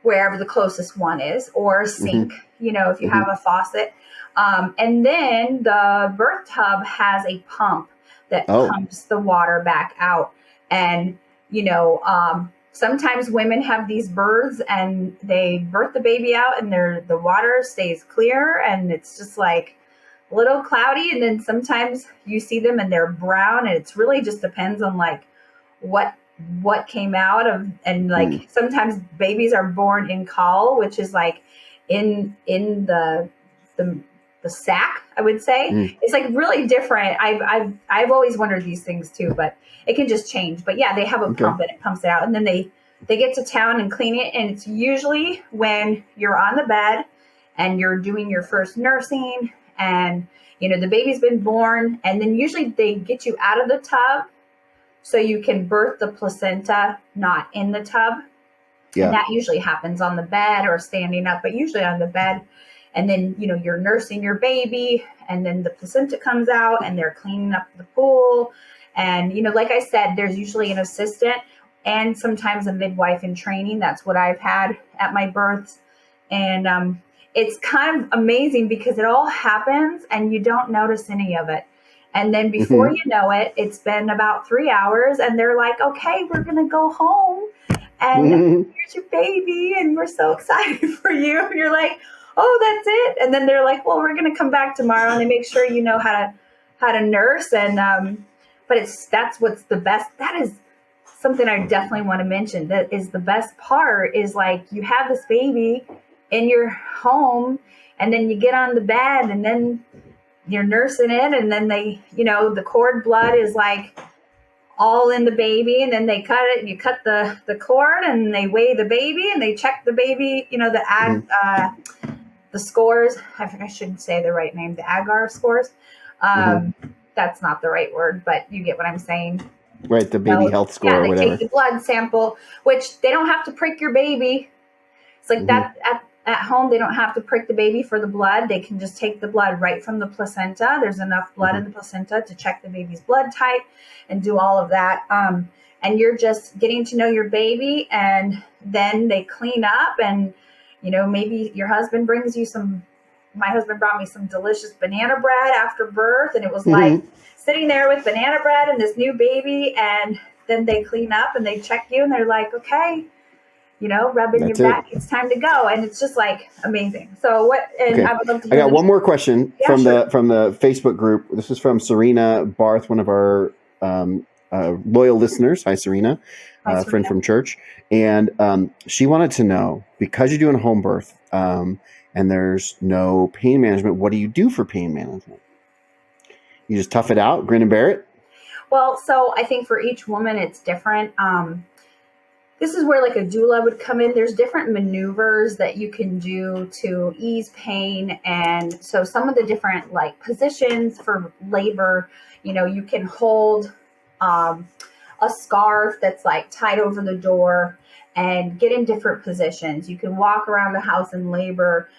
wherever the closest one is, or a sink, if you have a faucet. And then the birth tub has a pump that pumps the water back out. And, sometimes women have these births and they birth the baby out and the water stays clear and it's just like a little cloudy. And then sometimes you see them and they're brown, and it's really just depends on like what came out of, and like sometimes babies are born in caul, which is like in the sack, I would say. It's like really different. I've always wondered these things too, but it can just change. But yeah, they have a pump and it pumps it out, and then they get to town and clean it. And it's usually when you're on the bed and you're doing your first nursing, and the baby's been born, and then usually they get you out of the tub so you can birth the placenta not in the tub. Yeah. And that usually happens on the bed or standing up, but usually on the bed. And then, you're nursing your baby, and then the placenta comes out and they're cleaning up the pool. And, like I said, there's usually an assistant and sometimes a midwife in training. That's what I've had at my births. And it's kind of amazing because it all happens and you don't notice any of it. And then before you know it, it's been about 3 hours and they're like, okay, we're going to go home. And here's your baby. And we're so excited for you. And you're like, oh, that's it. And then they're like, well, we're going to come back tomorrow, and they make sure you know how to nurse. And but that's what's the best. That is something I definitely want to mention. That is the best part, is like you have this baby in your home, and then you get on the bed, and then you're nursing it, and then they, the cord blood is like all in the baby, and then they cut it, and you cut the cord, and they weigh the baby, and they check the baby, the scores. I shouldn't say the right name, the agar scores. That's not the right word, but you get what I'm saying. Right, the baby health score or whatever. They take the blood sample, which they don't have to prick your baby. It's like that at home, they don't have to prick the baby for the blood. They can just take the blood right from the placenta. There's enough blood in the placenta to check the baby's blood type and do all of that. And you're just getting to know your baby, and then they clean up, and maybe your husband brings you my husband brought me some delicious banana bread after birth. And it was like sitting there with banana bread and this new baby. And then they clean up and they check you and they're like, okay, rubbing your back. It's time to go. And it's just like amazing. So I would love to hear. I got one more question from the Facebook group. This is from Serena Barth, one of our loyal listeners. Hi, Serena. Friend from church. And she wanted to know, because you're doing home birth and there's no pain management, what do you do for pain management? You just tough it out, grin and bear it? Well, so I think for each woman, it's different. This is where like a doula would come in. There's different maneuvers that you can do to ease pain. And so some of the different like positions for labor, you can hold a scarf that's like tied over the door and get in different positions. You can walk around the house in labor.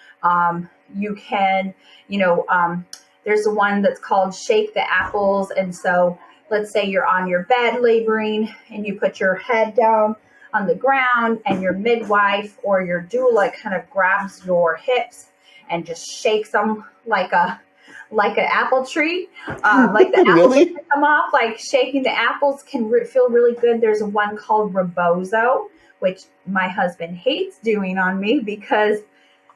You can, there's the one that's called shake the apples. And so let's say you're on your bed laboring and you put your head down on the ground, and your midwife or your doula kind of grabs your hips and just shakes them like an apple tree, like the apples Really? come off. Like shaking the apples can feel really good. There's one called rebozo, which my husband hates doing on me because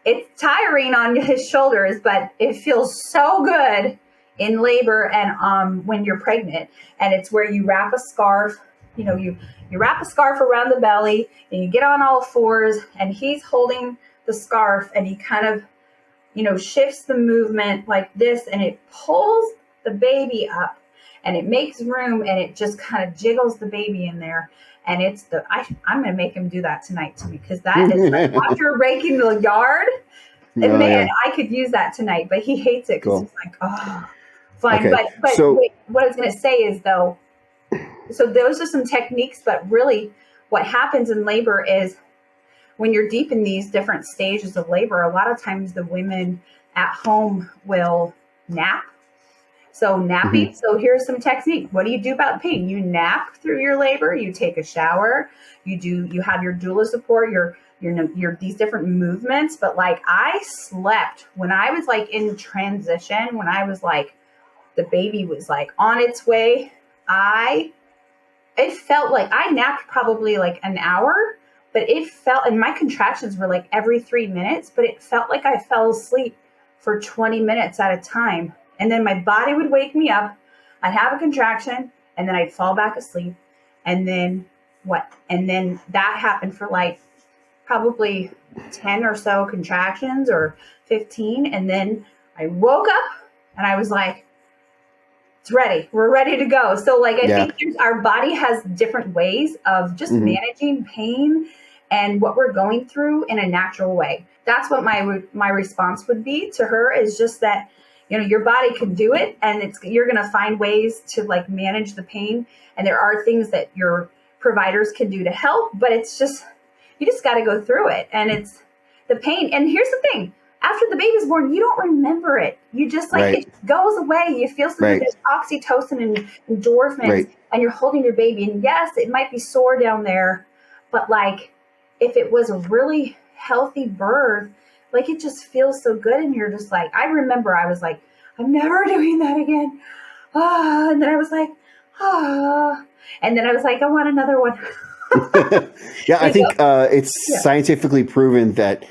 it's tiring on his shoulders, but it feels so good in labor and when you're pregnant. And it's where you wrap a scarf. You wrap a scarf around the belly and you get on all fours, and he's holding the scarf and he kind of, shifts the movement like this, and it pulls the baby up and it makes room, and it just kind of jiggles the baby in there. And it's I'm going to make him do that tonight too, because that is like after raking the yard. And man, I could use that tonight, but he hates it because he's like, oh, fine. Okay. But wait, what I was going to say is though, so those are some techniques, but really what happens in labor is when you're deep in these different stages of labor, a lot of times the women at home will nap. So napping. So here's some technique. What do you do about pain? You nap through your labor. You take a shower. You have your doula support. Your these different movements. But like I slept when I was like in transition. When I was like the baby was like on its way. It felt like I napped probably like an hour, but it felt, and my contractions were like every 3 minutes, but it felt like I fell asleep for 20 minutes at a time. And then my body would wake me up. I'd have a contraction and then I'd fall back asleep. And then what? And then that happened for like probably 10 or so contractions or 15. And then I woke up and I was like, it's ready. We're ready to go. So like, I think our body has different ways of just managing pain and what we're going through in a natural way. That's what my response would be to her, is just that, you know, your body can do it, and you're going to find ways to like manage the pain. And there are things that your providers can do to help, but it's just, you just got to go through it. And it's the pain. And here's the thing. After the baby's born, you don't remember it. You just like, it goes away. You feel something, there's oxytocin and endorphins, and you're holding your baby. And yes, it might be sore down there, but like if it was a really healthy birth, like it just feels so good. And you're just like, I remember I was like, I'm never doing that again. And then I was like, and then I was like, I want another one. I think it's scientifically proven that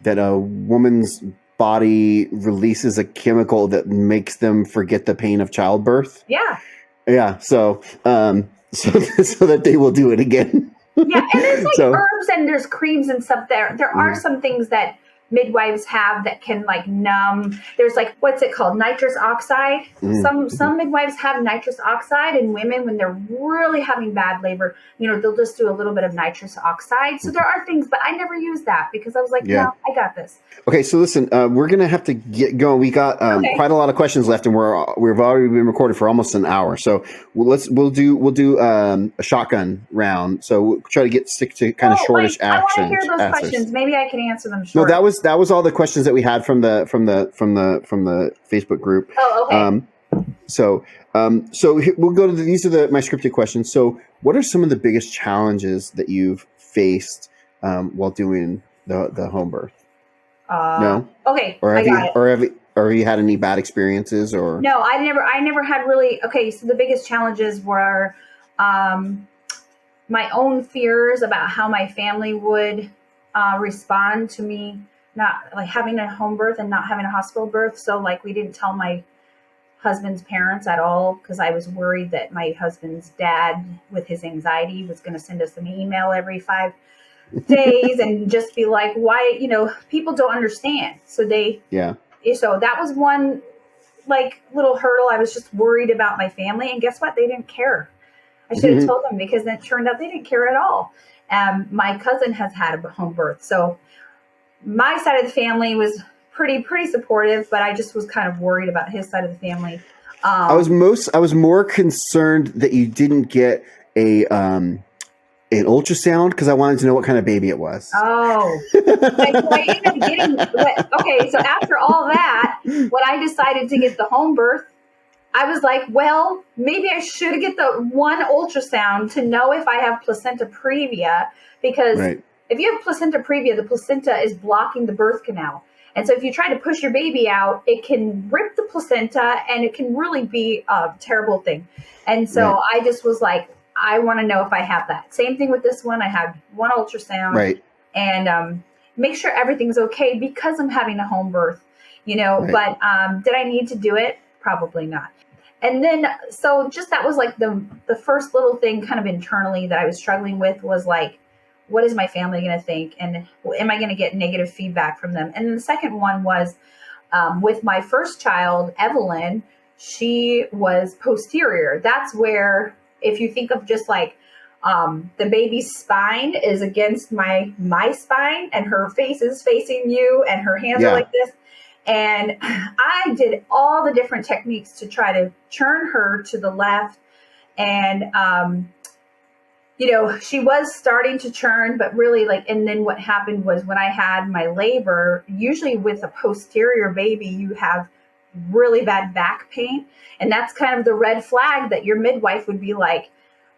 that a woman's body releases a chemical that makes them forget the pain of childbirth. Yeah. So so that they will do it again. Yeah, and there's like herbs and there's creams and stuff there. There are some things that midwives have that can like numb. There's like, what's it called? Nitrous oxide. Some midwives have nitrous oxide, and women, when they're really having bad labor, you know, they'll just do a little bit of nitrous oxide. So there are things, but I never use that because I was like, no, I got this. Okay, so listen, we're gonna have to get going. We got quite a lot of questions left, and we've already been recorded for almost an hour. So we'll do a shotgun round. So we'll try to stick to kind of shortish actions. I want to hear those questions. Maybe I can answer them short. No, that was all the questions that we had from the Facebook group. Oh, okay. So we'll go to these are my scripted questions. So what are some of the biggest challenges that you've faced while doing the home birth? No. Okay. Or have you had any bad experiences or? No, I never had really. Okay. So the biggest challenges were my own fears about how my family would respond to me not like having a home birth and not having a hospital birth. So like we didn't tell my husband's parents at all because I was worried that my husband's dad, with his anxiety, was going to send us an email every 5 days and just be like, why, you know, people don't understand. So so that was one like little hurdle. I was just worried about my family, and guess what? They didn't care. I should have told them, because it turned out they didn't care at all. My cousin has had a home birth, so my side of the family was pretty supportive, but I just was kind of worried about his side of the family. I was more concerned that you didn't get an ultrasound because I wanted to know what kind of baby it was. Oh, like, so I ended up getting. Okay, so after all that, when I decided to get the home birth, I was like, well, maybe I should get the one ultrasound to know if I have placenta previa, because if you have placenta previa, the placenta is blocking the birth canal. And so if you try to push your baby out, it can rip the placenta, and it can really be a terrible thing. And so I just was like, I want to know if I have that. Same thing with this one. I had one ultrasound and make sure everything's okay because I'm having a home birth, you know, but did I need to do it? Probably not. And then, so just that was like the first little thing kind of internally that I was struggling with was like, what is my family going to think? And am I going to get negative feedback from them? And then the second one was with my first child, Evelyn, she was posterior. That's where, if you think of just like the baby's spine is against my spine, and her face is facing you, and her hands are like this. And I did all the different techniques to try to turn her to the left. And she was starting to churn, but really and then what happened was when I had my labor, usually with a posterior baby, you have really bad back pain. And that's kind of the red flag that your midwife would be like,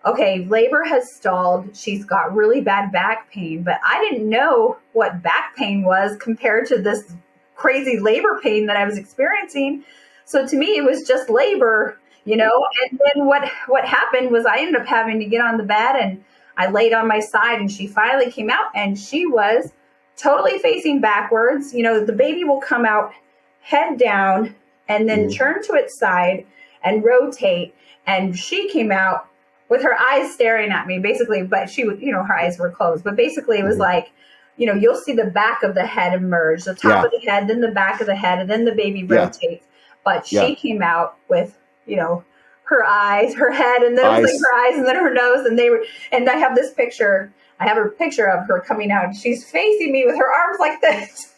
okay, labor has stalled. She's got really bad back pain, but I didn't know what back pain was compared to this crazy labor pain that I was experiencing. So to me, it was just labor. And then what happened was I ended up having to get on the bed, and I laid on my side, and she finally came out, and she was totally facing backwards. The baby will come out head down and then turn to its side and rotate. And she came out with her eyes staring at me, basically, but she would, her eyes were closed. But basically it was like, you'll see the back of the head emerge, the top of the head, then the back of the head, and then the baby rotates. But she came out with, her eyes, her head, and then it was like her eyes, and then her nose, and I have this picture. I have a picture of her coming out, and she's facing me with her arms like this.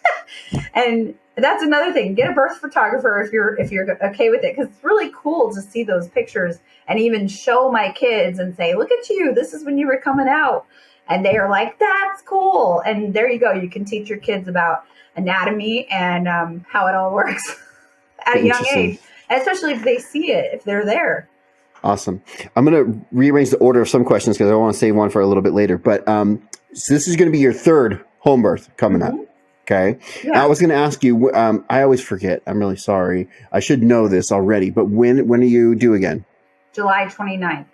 And that's another thing. Get a birth photographer if you're okay with it, because it's really cool to see those pictures and even show my kids and say, "Look at you. This is when you were coming out." And they are like, "That's cool." And there you go. You can teach your kids about anatomy and how it all works at a young age. And especially if they see it, if they're there. Awesome. I'm going to rearrange the order of some questions because I want to save one for a little bit later. But so this is going to be your third home birth coming up. Okay. Yeah. I was going to ask you, I always forget. I'm really sorry. I should know this already. But when are you due again? July 29th.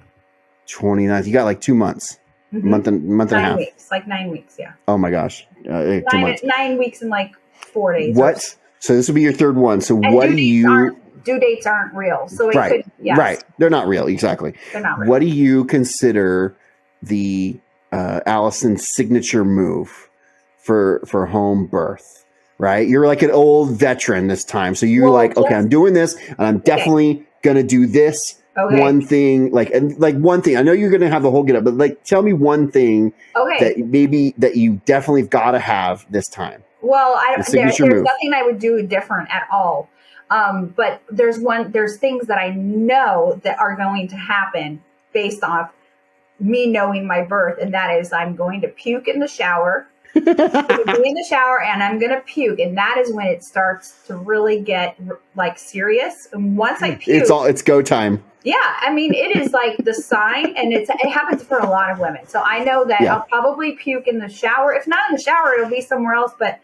29th. You got like 2 months. Month and a half. 9 weeks. Like 9 weeks. Yeah. Oh my gosh. 2 months. 9 weeks and like 4 days. What? So this will be your third one. So and what do you... Due dates aren't real. So it right. could, yes. Right. They're not real. Exactly. They're not real. What do you consider the Allison signature move for home birth? Right. You're like an old veteran this time. So you're okay, I'm doing this and I'm definitely going to do this one thing. Like one thing. I know you're going to have the whole get up, but tell me one thing that you definitely got to have this time. Well, there's nothing I would do different at all. But there's things that I know that are going to happen based off me knowing my birth. And that is I'm going to puke in the shower. I'm going to be in the shower and I'm going to puke. And that is when it starts to really get serious. And once I puke, it's go time. Yeah. I mean, it is like the sign, and it happens for a lot of women. So I know that I'll probably puke in the shower. If not in the shower, it'll be somewhere else. But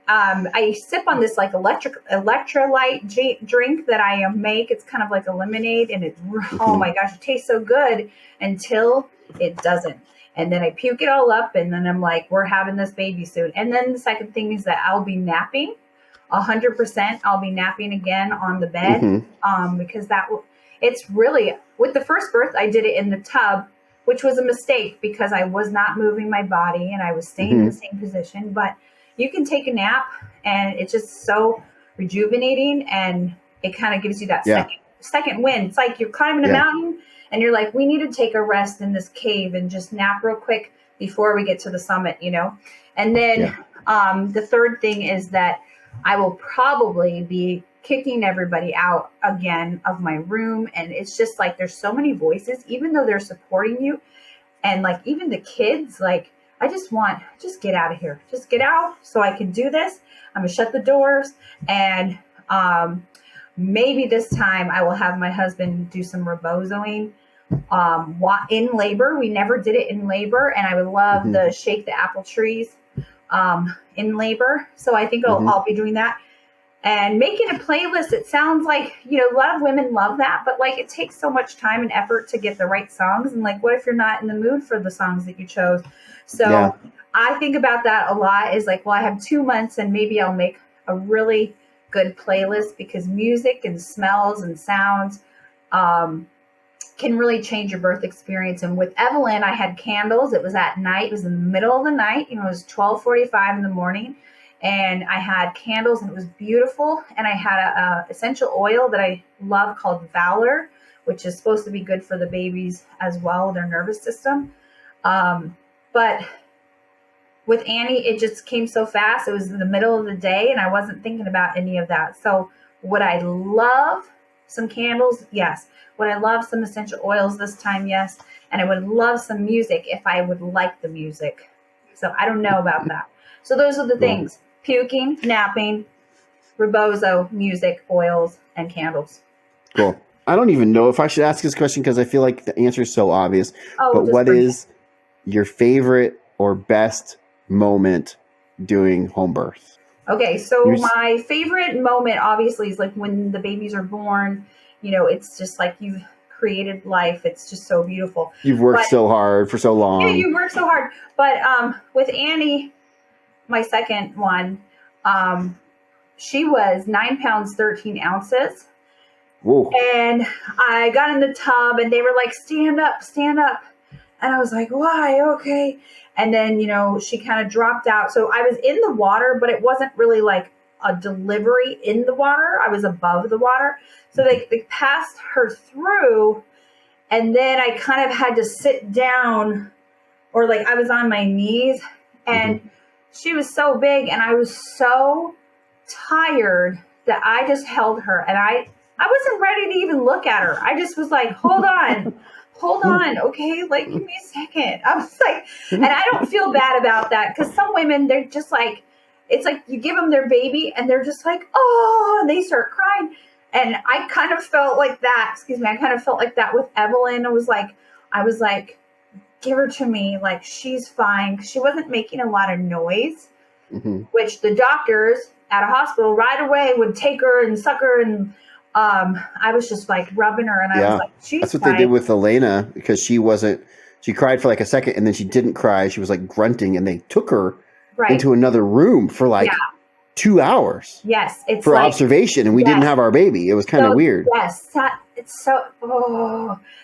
I sip on this electrolyte drink that I make. It's kind of like a lemonade, and oh my gosh, it tastes so good until it doesn't. And then I puke it all up, and then I'm like, we're having this baby soon. And then the second thing is that I'll be napping 100%. I'll be napping again on the bed, because it's really, with the first birth, I did it in the tub, which was a mistake because I was not moving my body and I was staying in the same position. But you can take a nap, and it's just so rejuvenating, and it kind of gives you that second wind. It's like you're climbing a mountain, and you're like, we need to take a rest in this cave and just nap real quick before we get to the summit, And then the third thing is that I will probably be kicking everybody out again of my room. And it's just like there's so many voices, even though they're supporting you. And even the kids, I just get out of here. Just get out so I can do this. I'm going to shut the doors. And maybe this time I will have my husband do some rebozoing in labor. We never did it in labor. And I would love the shake the apple trees in labor. So I think I'll be doing that. And making a playlist, it sounds like, a lot of women love that, but it takes so much time and effort to get the right songs. And what if you're not in the mood for the songs that you chose? So I think about that a lot, is I have 2 months and maybe I'll make a really good playlist, because music and smells and sounds can really change your birth experience. And with Evelyn, I had candles. It was at night. It was in the middle of the night. It was 12:45 in the morning. And I had candles, and it was beautiful. And I had a essential oil that I love called Valor, which is supposed to be good for the babies as well, their nervous system. But with Annie, it just came so fast. It was in the middle of the day, and I wasn't thinking about any of that. So what I love some candles? Yes. Would I love some essential oils this time? Yes. And I would love some music if I would like the music. So I don't know about that. So those are the things: puking, napping, rebozo, music, oils, and candles. Cool. I don't even know if I should ask this question because I feel like the answer is so obvious. But what is your favorite or best moment doing home birth? Okay, so my favorite moment obviously is like when the babies are born. You know, it's just like you've created life. It's just so beautiful. You've worked so hard for so long. Yeah, you worked so hard. But with Annie, my second one, she was 9 pounds, 13 ounces. Whoa. And I got in the tub and they were like, stand up, stand up. And I was like, why? Okay. And then, you know, she kind of dropped out. So I was in the water, but it wasn't really like a delivery in the water. I was above the water. So they passed her through. And then I kind of had to sit down, or like I was on my knees, and she was so big and I was so tired that I just held her, and I wasn't ready to even look at her. I just was like, hold on. Hold on, okay? Like, give me a second. I was like, and I don't feel bad about that, because some women, they're just like, it's like you give them their baby and they're just like, oh, and they start crying. And I kind of felt like that, I kind of felt like that with Evelyn. I was like, give her to me. Like, she's fine. She wasn't making a lot of noise, which the doctors at a hospital right away would take her and suck her, and I was just like rubbing her, and I was like, she's That's what fine. they did with Elena, because she cried for like a second and then she didn't cry. She was like grunting, and they took her into another room for like 2 hours. Yes. It's for like, observation, and we didn't have our baby. It was kind of weird. Yes. It's so,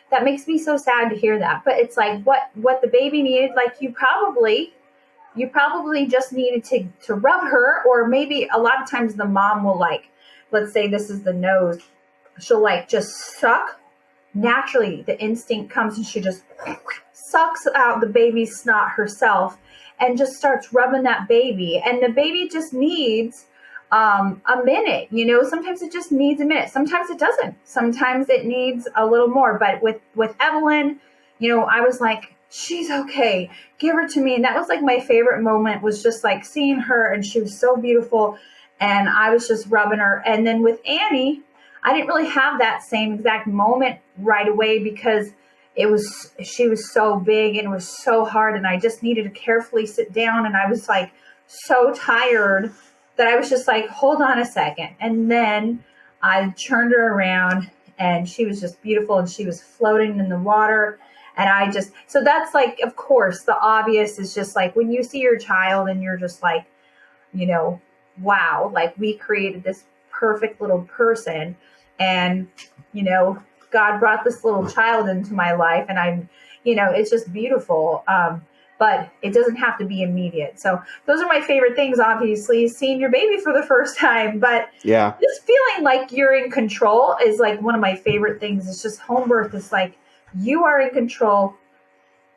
that makes me so sad to hear that. But it's like what the baby needed, like you probably just needed to rub her, or maybe a lot of times the mom will, like, let's say this is the nose, she'll like just suck. Naturally, the instinct comes and she just sucks out the baby's snot herself and just starts rubbing that baby. And the baby just needs a minute. You know, sometimes it just needs a minute. Sometimes it doesn't. Sometimes it needs a little more. But with Evelyn, you know, I was like, she's okay. Give her to me. And that was like my favorite moment, was just like seeing her, and she was so beautiful. And I was just rubbing her. And then with Annie, I didn't really have that same exact moment right away, because she was so big and it was so hard, and I just needed to carefully sit down, and I was like so tired that I was just like, hold on a second. And then I turned her around, and she was just beautiful, and she was floating in the water. And so that's like, of course, the obvious is just like when you see your child and you're just like, you know, wow, like we created this perfect little person, and, you know, God brought this little child into my life, and I'm, you know, it's just beautiful. But it doesn't have to be immediate. So those are my favorite things, obviously, seeing your baby for the first time. But just feeling like you're in control is like one of my favorite things. It's just home birth is like, you are in control.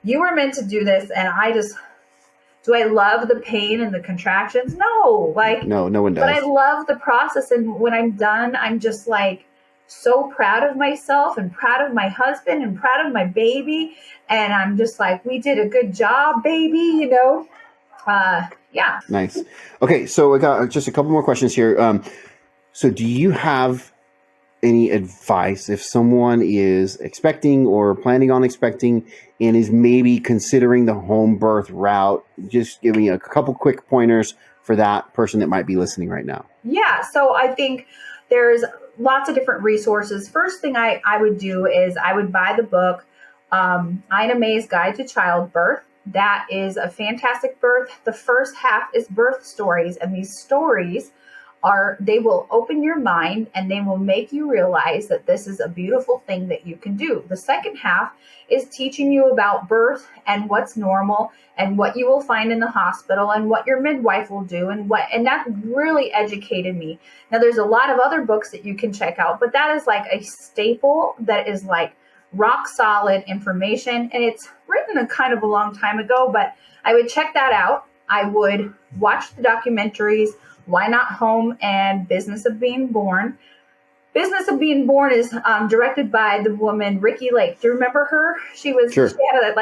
You were meant to do this. And do I love the pain and the contractions? No, like, no one does. But I love the process. And when I'm done, I'm just like so proud of myself and proud of my husband and proud of my baby. And I'm just like, we did a good job, baby, you know? Yeah. Nice. Okay. So I got just a couple more questions here. So do you have any advice if someone is expecting or planning on expecting and is maybe considering the home birth route? Just give me a couple quick pointers for that person that might be listening right now. Yeah. So I think there's lots of different resources. First thing I would do is I would buy the book, Ina May's Guide to Childbirth. That is a fantastic birth. The first half is birth stories, and these stories they will open your mind, and they will make you realize that this is a beautiful thing that you can do. The second half is teaching you about birth and what's normal and what you will find in the hospital and what your midwife will do, and that really educated me. Now there's a lot of other books that you can check out, but that is like a staple that is like rock solid information, and it's written a kind of a long time ago, but I would check that out. I would watch the documentaries, Why Not Home and Business of Being Born, Business of Being Born is directed by the woman Ricky Lake. Do you remember her? She Sure. had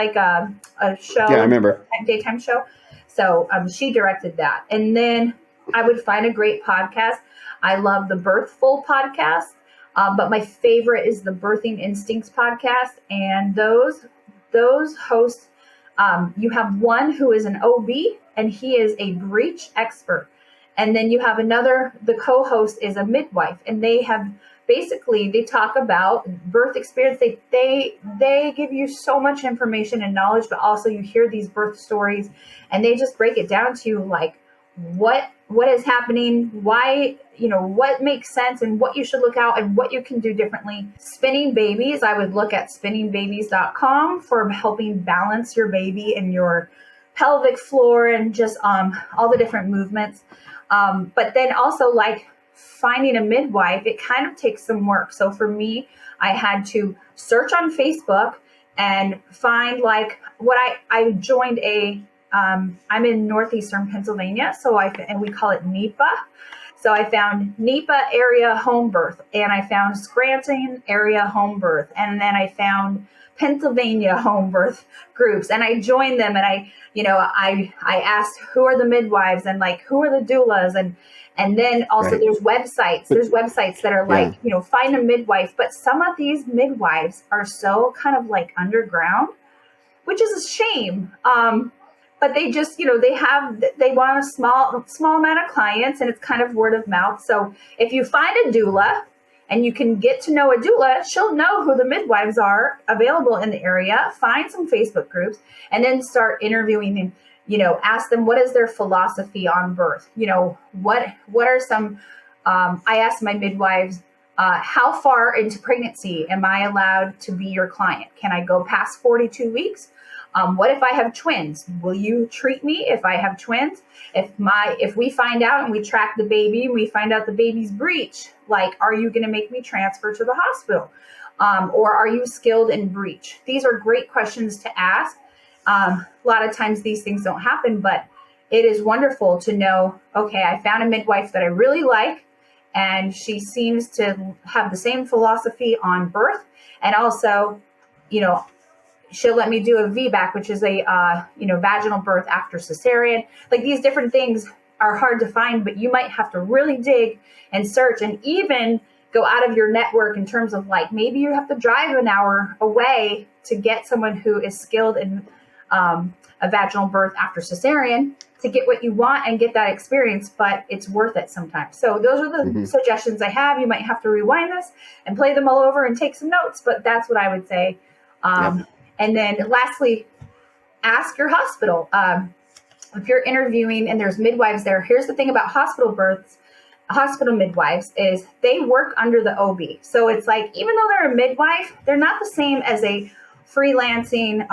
a show. Yeah, I remember. Daytime show. So she directed that. And then I would find a great podcast. I love the Birthful podcast, but my favorite is the Birthing Instincts podcast. And those hosts, you have one who is an OB, and he is a breech expert. And then you have the co-host is a midwife, and they talk about birth experience. They give you so much information and knowledge, but also you hear these birth stories, and they just break it down to you, like what is happening, why, what makes sense, and what you should look out and what you can do differently. Spinning babies, I would look at spinningbabies.com for helping balance your baby and your pelvic floor and just all the different movements. But then also, like, finding a midwife, it kind of takes some work. So for me, I had to search on Facebook and find, like, I joined I'm in northeastern Pennsylvania, and we call it NEPA. So I found NEPA area Homebirth, and I found Scranton area Homebirth, and then I found Pennsylvania Homebirth groups, and I joined them, and I asked who are the midwives and, like, who are the doulas, and then also Right. there's websites that are like, find a midwife, but some of these midwives are so kind of like underground, which is a shame. But they just, they want a small amount of clients, and it's kind of word of mouth. So if you find a doula and you can get to know a doula, she'll know who the midwives are available in the area. Find some Facebook groups and then start interviewing them. Ask them, what is their philosophy on birth? What are some, I asked my midwives, how far into pregnancy am I allowed to be your client? Can I go past 42 weeks? What if I have twins? Will you treat me if I have twins? If we find out and we track the baby and we find out the baby's breech, like, are you going to make me transfer to the hospital? Or are you skilled in breech? These are great questions to ask. A lot of times these things don't happen, but it is wonderful to know, okay, I found a midwife that I really like, and she seems to have the same philosophy on birth. And also, she'll let me do a VBAC, which is a, vaginal birth after cesarean. Like, these different things are hard to find, but you might have to really dig and search and even go out of your network in terms of, like, maybe you have to drive an hour away to get someone who is skilled in a vaginal birth after cesarean to get what you want and get that experience, but it's worth it sometimes. So those are the suggestions I have. You might have to rewind this and play them all over and take some notes, but that's what I would say. And then lastly, ask your hospital. If you're interviewing and there's midwives there, here's the thing about hospital midwives is they work under the OB. So it's like, even though they're a midwife, they're not the same as a freelancing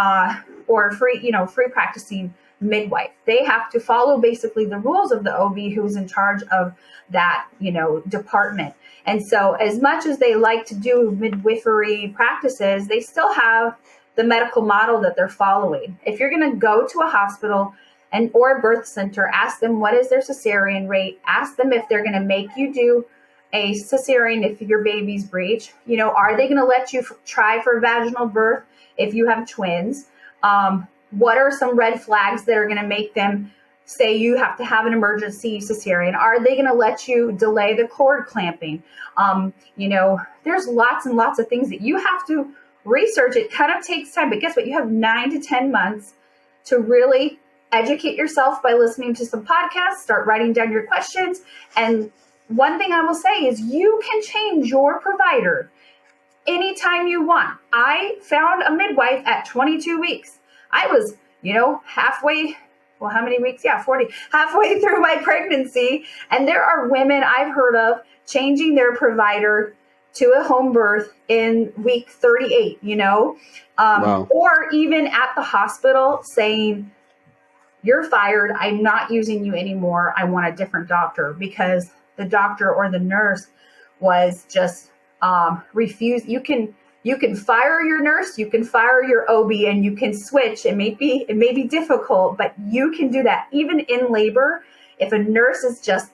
or free practicing midwife. They have to follow basically the rules of the OB who's in charge of that, department. And so as much as they like to do midwifery practices, they still have the medical model that they're following. If you're going to go to a hospital or a birth center, ask them what is their cesarean rate. Ask them if they're going to make you do a cesarean if your baby's breech. Are they going to let you try for vaginal birth if you have twins? What are some red flags that are going to make them say you have to have an emergency cesarean? Are they going to let you delay the cord clamping? There's lots and lots of things that you have to research. It kind of takes time, but guess what? You have 9 to 10 months to really educate yourself by listening to some podcasts, start writing down your questions. And one thing I will say is you can change your provider anytime you want. I found a midwife at 22 weeks. I was, halfway, how many weeks? Yeah, 40, halfway through my pregnancy. And there are women I've heard of changing their provider to a home birth in week 38, Wow. Or even at the hospital saying, you're fired. I'm not using you anymore. I want a different doctor, because the doctor or the nurse was just refused. You can fire your nurse, you can fire your OB, and you can switch. It may be difficult, but you can do that. Even in labor, if a nurse is just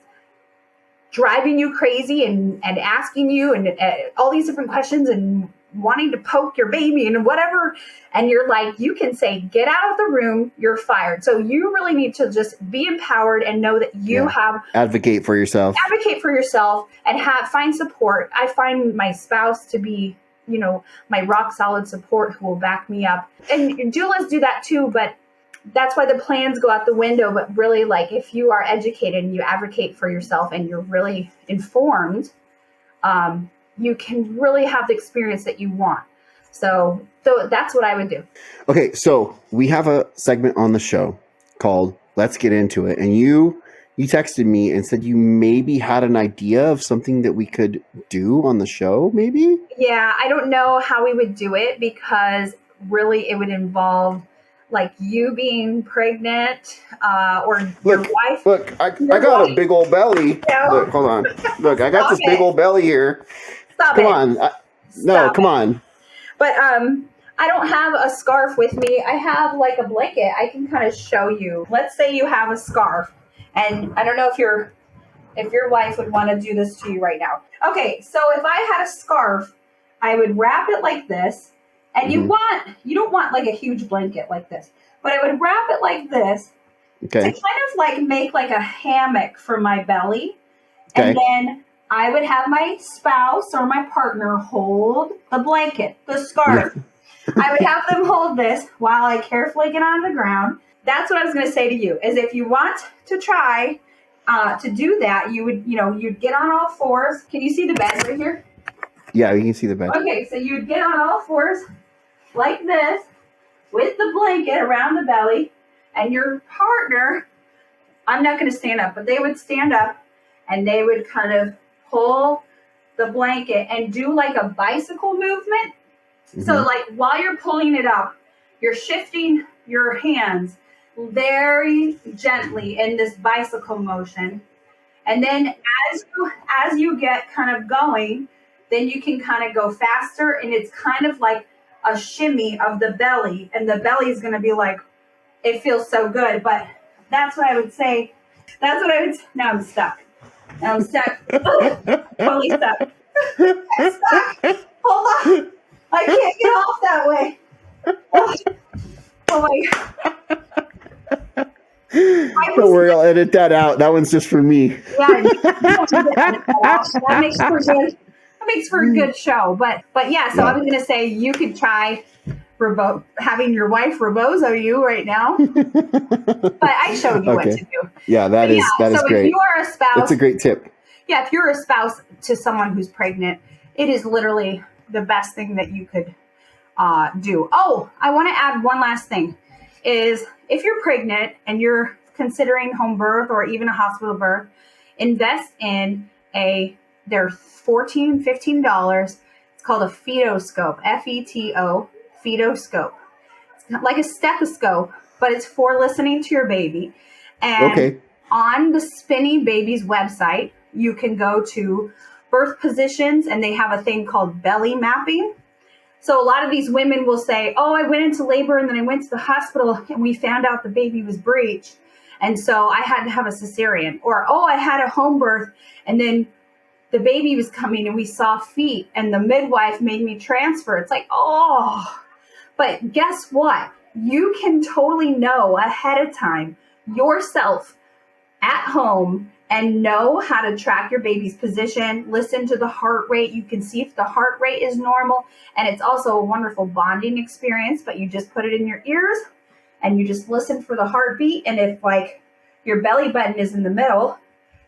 driving you crazy and asking you and all these different questions and wanting to poke your baby and whatever, and you're like, you can say, get out of the room, you're fired. So you really need to just be empowered and know that you have advocate for yourself and find support. I find my spouse to be, you know, my rock solid support who will back me up, and doulas do that too, but that's why the plans go out the window. But really, like, if you are educated and you advocate for yourself and you're really informed, you can really have the experience that you want. So that's what I would do. Okay, so we have a segment on the show called Let's Get Into It. And you texted me and said you maybe had an idea of something that we could do on the show, maybe? Yeah, I don't know how we would do it, because really it would involve like you being pregnant or your wife. Look, I got a big old belly. No. Look, hold on. Look, I got this big old belly here. Come on. Come on. But I don't have a scarf with me. I have like a blanket. I can kind of show you. Let's say you have a scarf, and I don't know if your wife would want to do this to you right now. Okay, so if I had a scarf, I would wrap it like this, and you don't want like a huge blanket like this, but I would wrap it like this to kind of like make like a hammock for my belly, and then I would have my spouse or my partner hold the blanket, the scarf. I would have them hold this while I carefully get on the ground. That's what I was going to say to you, is if you want to try to do that, you'd get on all fours. Can you see the bed right here? Yeah, you can see the bed. Okay, so you'd get on all fours like this with the blanket around the belly, and your partner, I'm not going to stand up, but they would stand up and they would kind of pull the blanket and do like a bicycle movement. So like while you're pulling it up, you're shifting your hands very gently in this bicycle motion. And then as you get kind of going, then you can kind of go faster, and it's kind of like a shimmy of the belly, and the belly is going to be like, it feels so good. But that's what I would say. Now I'm stuck. Totally stuck. I'm stuck. Hold on. I can't get off that way. Oh my God. Don't worry, I'll edit that out. That one's just for me. Yeah, that makes for a good show. But yeah, so I was going to say you could try having your wife rebozo you right now. But I showed you what to do. Yeah, that is great. So if you are a spouse, that's a great tip. Yeah, if you're a spouse to someone who's pregnant, it is literally the best thing that you could do. Oh, I want to add one last thing, is if you're pregnant and you're considering home birth or even a hospital birth, invest in they're $14, $15. It's called a fetoscope, F-E-T-O, fetoscope. It's like a stethoscope, but it's for listening to your baby. And on the Spinning Babies website, you can go to birth positions, and they have a thing called belly mapping. So a lot of these women will say, oh, I went into labor and then I went to the hospital and we found out the baby was breached, and so I had to have a cesarean. Or, oh, I had a home birth and then the baby was coming and we saw feet and the midwife made me transfer. It's like, oh, but guess what? You can totally know ahead of time yourself at home and know how to track your baby's position, listen to the heart rate. You can see if the heart rate is normal. And it's also a wonderful bonding experience, but you just put it in your ears and you just listen for the heartbeat. And if like your belly button is in the middle,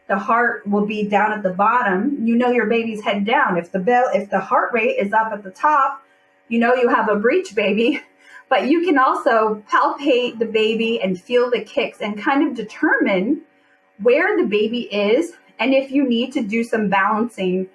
the heart will be down at the bottom. You know your baby's head down. If the heart rate is up at the top, you know you have a breech baby. But you can also palpate the baby and feel the kicks and kind of determine where the baby is, and if you need to do some balancing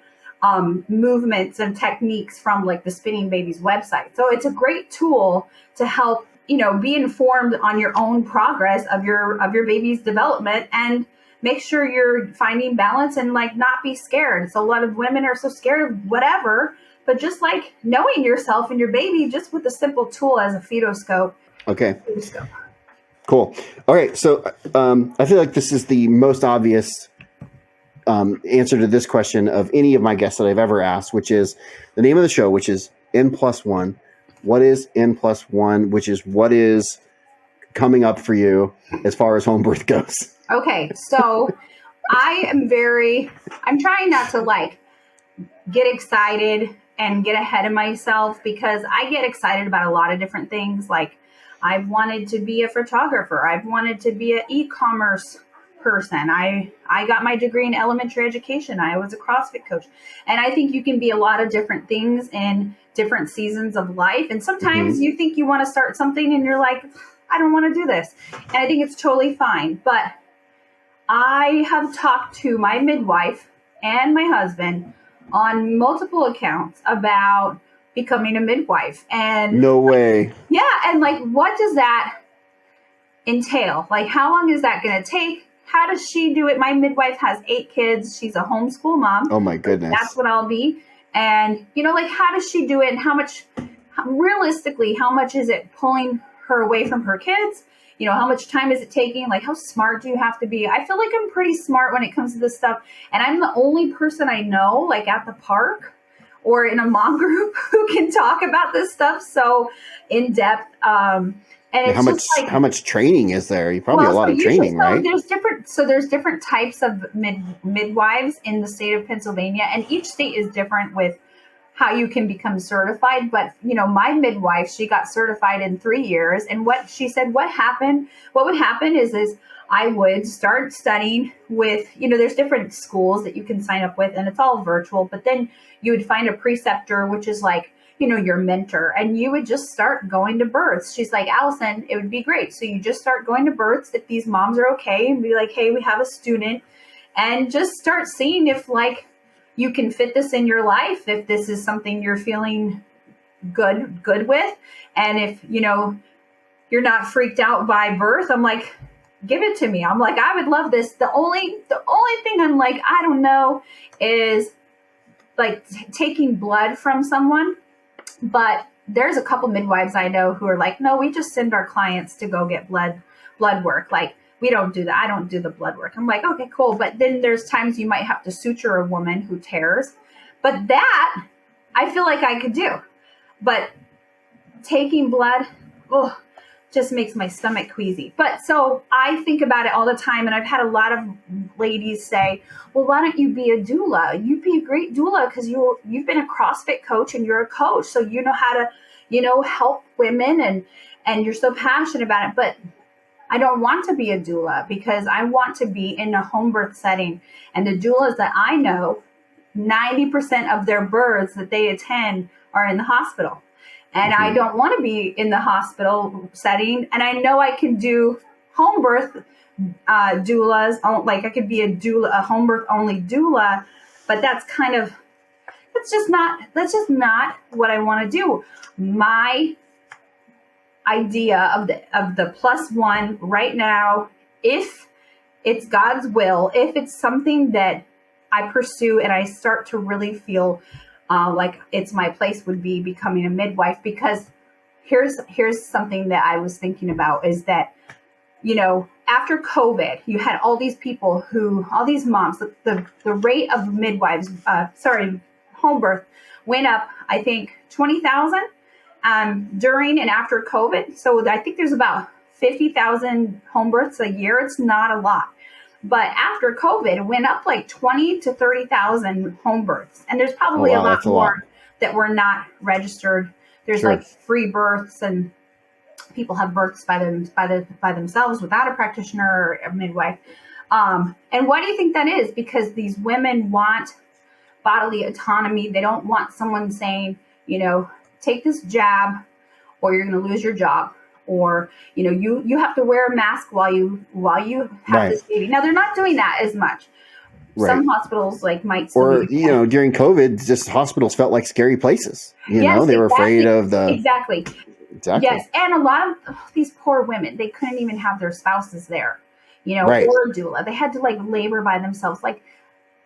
movements and techniques from like the Spinning Babies website. So it's a great tool to help, be informed on your own progress of your baby's development, and make sure you're finding balance and like not be scared. So a lot of women are so scared of whatever, but just like knowing yourself and your baby just with a simple tool as a fetoscope. Okay. Cool. All right. So I feel like this is the most obvious answer to this question of any of my guests that I've ever asked, which is the name of the show, which is N+1. What is N+1, which is what is coming up for you as far as home birth goes? Okay, so I'm trying not to like get excited and get ahead of myself, because I get excited about a lot of different things. Like, I've wanted to be a photographer. I've wanted to be an e-commerce person. I got my degree in elementary education. I was a CrossFit coach. And I think you can be a lot of different things in different seasons of life. And sometimes you think you want to start something and you're like, I don't want to do this. And I think it's totally fine. But I have talked to my midwife and my husband on multiple accounts about becoming a midwife. And no way. Yeah. And like, what does that entail? Like, how long is that going to take? How does she do it? My midwife has 8 kids. She's a homeschool mom. Oh my goodness. That's what I'll be. And, you know, like, how does she do it? And realistically, how much is it pulling her away from her kids? You know, how much time is it taking? Like, how smart do you have to be? I feel like I'm pretty smart when it comes to this stuff. And I'm the only person I know, like at the park or in a mom group, who can talk about this stuff so in depth. And it's how much training is there? You probably a lot of training, right? There's different types of midwives in the state of Pennsylvania, and each state is different with how you can become certified. But, you know, my midwife, she got certified in 3 years. And what she said, what would happen is I would start studying with, you know, there's different schools that you can sign up with, and it's all virtual. But then you would find a preceptor, which is like, you know, your mentor, and you would just start going to births. She's like, Allison, it would be great. So you just start going to births if these moms are okay, and be like, hey, we have a student, and just start seeing if like you can fit this in your life, if this is something you're feeling good with. And if, you know, you're not freaked out by birth, I'm like, give it to me. I'm like, I would love this. The only thing I'm like, I don't know, is like taking blood from someone. But there's a couple midwives I know who are like, no, we just send our clients to go get blood work. Like, we don't do that. I don't do the blood work. I'm like, okay, cool. But then there's times you might have to suture a woman who tears. But that I feel like I could do. But taking blood, just makes my stomach queasy. But so I think about it all the time. And I've had a lot of ladies say, well, why don't you be a doula? You'd be a great doula because you've been a CrossFit coach and you're a coach. So you know how to, you know, help women and you're so passionate about it. But I don't want to be a doula because I want to be in a home birth setting. And the doulas that I know, 90% of their births that they attend are in the hospital. And I don't want to be in the hospital setting. And I know I can do home birth doulas. Like, I could be a doula, a home birth only doula. But that's just not what I want to do. My idea of the +1 right now, if it's God's will, if it's something that I pursue and I start to really feel like it's my place, would be becoming a midwife. Because here's something that I was thinking about, is that, you know, after COVID, you had all these moms, the rate of midwives, home birth went up, I think 20,000 during and after COVID. So I think there's about 50,000 home births a year. It's not a lot. But after COVID, it went up like 20 to 30,000 home births. And there's probably a lot more that were not registered. There's like free births, and people have births by themselves without a practitioner or a midwife. And why do you think that is? Because these women want bodily autonomy. They don't want someone saying, you know, take this jab or you're going to lose your job. Or, you know, you have to wear a mask while you have this baby. Now, they're not doing that as much. Right. Some hospitals might still, or you know, during COVID, just hospitals felt like scary places. You know, they were afraid of the exactly. Yes, and a lot of these poor women, they couldn't even have their spouses there, you know, or a doula. They had to labor by themselves. Like,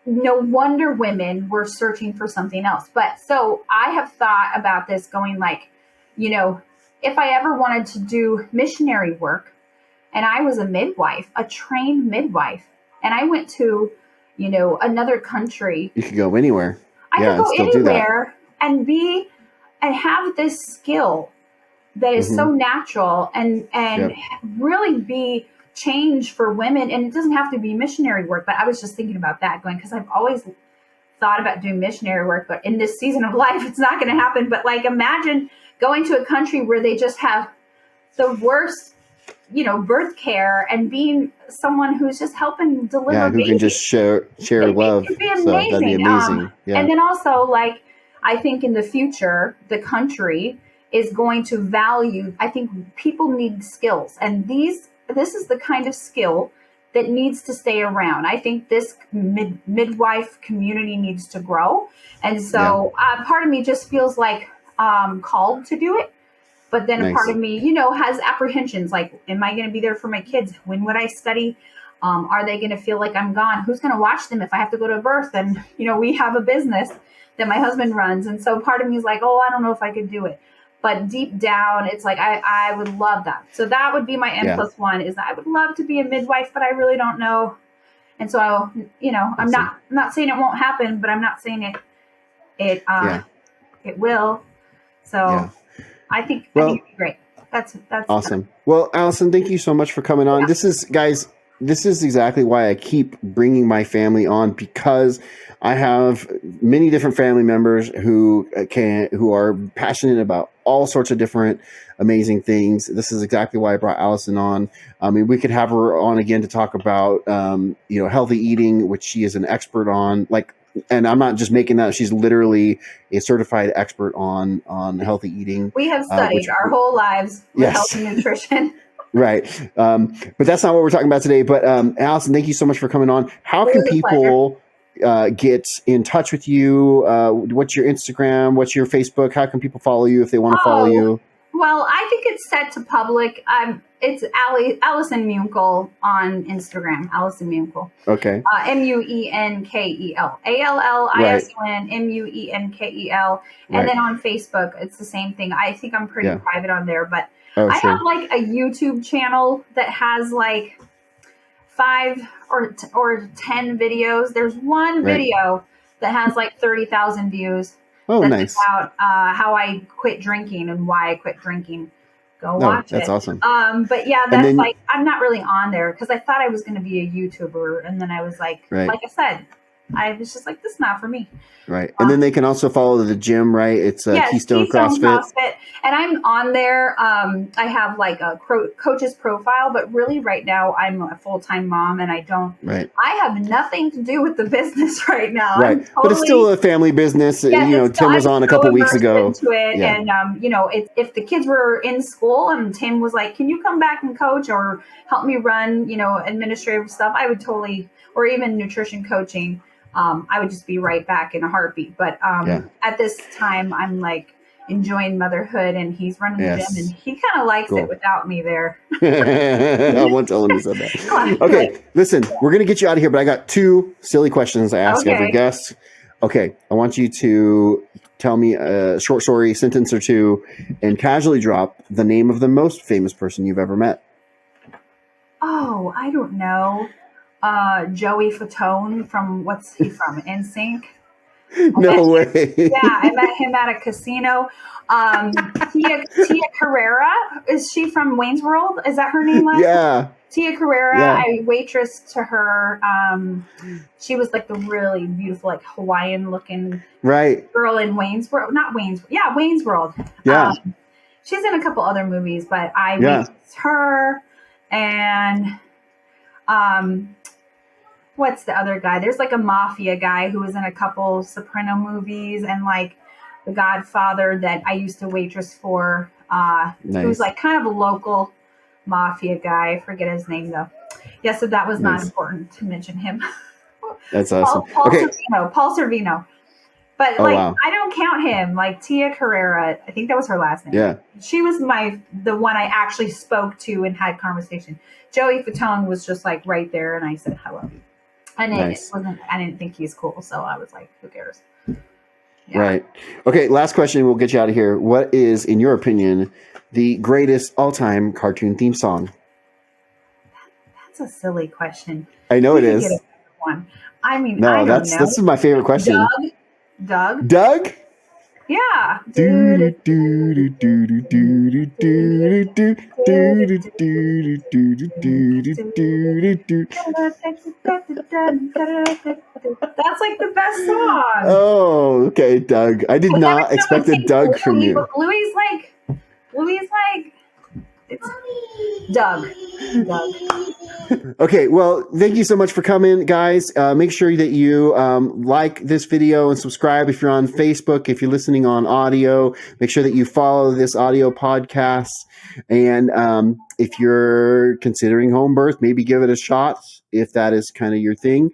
no wonder women were searching for something else. But so I have thought about this, going you know, if I ever wanted to do missionary work, and I was a midwife, a trained midwife, and I went to, another country. You could go anywhere. I could and go still do that. anywhere and have this skill that is so natural and really be change for women. And it doesn't have to be missionary work, but I was just thinking about that because I've always thought about doing missionary work, but in this season of life, it's not going to happen. But like, imagine going to a country where they just have the worst, birth care and being someone who's just helping deliver. Yeah, who babies. can just share love. It'd be amazing. So that'd be amazing. And then also, like, I think in the future, the country is going to value. I think people need skills, and this is the kind of skill that needs to stay around. I think this midwife community needs to grow. And so part of me just feels like called to do it. But then a part of me, has apprehensions. Like, am I going to be there for my kids? When would I study? Are they going to feel like I'm gone? Who's going to watch them if I have to go to birth? And, we have a business that my husband runs. And so part of me is like, oh, I don't know if I could do it. But deep down, it's like, I would love that. So that would be my N+1 is that I would love to be a midwife, but I really don't know. And so, I'm not saying it won't happen, but I'm not saying it will. So I think it'd be great. That's awesome. Well, Allison, thank you so much for coming on. This is exactly why I keep bringing my family on, because I have many different family members who are passionate about all sorts of different amazing things. This is exactly why I brought Allison on. I mean, we could have her on again to talk about, healthy eating, which she is an expert on. And I'm not just making that. She's literally a certified expert on healthy eating. We have studied our whole lives with health and nutrition. Right. But that's not what we're talking about today. But Allison, thank you so much for coming on. How can people get in touch with you? What's your Instagram? What's your Facebook? How can people follow you if they want to follow you? Well, I think it's set to public. It's Allison Muenkel on Instagram. Allison Muenkel. Okay. Muenkel. Allison Muenkel. And then on Facebook, it's the same thing. I think I'm pretty private on there, but I have like a YouTube channel that has like 5 or 10 videos. There's one video that has like 30,000 views. Oh, that's nice. About how I quit drinking and why I quit drinking. Go watch that's it. Awesome. But yeah, that's like, I'm not really on there because I thought I was going to be a YouTuber. And then I was like I said, I was just like, this is not for me. Right. And then they can also follow the gym, right? It's Keystone CrossFit. And I'm on there. I have like a coach's profile, but really right now I'm a full-time mom and I have nothing to do with the business right now. Right. But it's still a family business. Tim was on a couple weeks ago. Into it. Yeah. And, if the kids were in school and Tim was like, can you come back and coach or help me run, administrative stuff, I would totally, or even nutrition coaching. I would just be right back in a heartbeat. But at this time, I'm like enjoying motherhood, and he's running the gym, and he kind of likes it without me there. I won't tell him he said that. Okay, listen, we're going to get you out of here, but I got 2 silly questions I ask every guest. Okay, I want you to tell me a short story, sentence or 2, and casually drop the name of the most famous person you've ever met. Oh, I don't know. Joey Fatone from, what's he from? NSYNC? No way. Yeah, I met him at a casino. Tia Carrera, is she from Wayne's World? Is that her name? Tia Carrera. I waitressed to her. She was like the really beautiful, like Hawaiian looking girl in Wayne's World. Not Wayne's. Yeah, Wayne's World. Yeah. She's in a couple other movies, but I waitressed her. And what's the other guy? There's like a mafia guy who was in a couple Soprano movies and like The Godfather that I used to waitress for. Who's like kind of a local mafia guy. I forget his name though. Yeah, so that was not important to mention him. That's awesome. Paul Servino. But I don't count him. Like Tia Carrera, I think that was her last name. Yeah. She was the one I actually spoke to and had conversation. Joey Fatone was just like right there, and I said hello. And I didn't think he's cool, so I was like, who cares? Yeah. Right. Okay, last question, we'll get you out of here. What is, in your opinion, the greatest all-time cartoon theme song? That's a silly question. I know it is. Get one. I mean, No, I don't that's know. this is my favorite question. Doug? Doug? Yeah. Do do do do do do do do do do do. That's like the best song. Oh, okay, Doug. I did not expect a Doug from you. Louis like, it's Doug. Okay, well, thank you so much for coming, guys. Make sure that you like this video and subscribe if you're on Facebook. If you're listening on audio, make sure that you follow this audio podcast. And if you're considering home birth, maybe give it a shot if that is kind of your thing.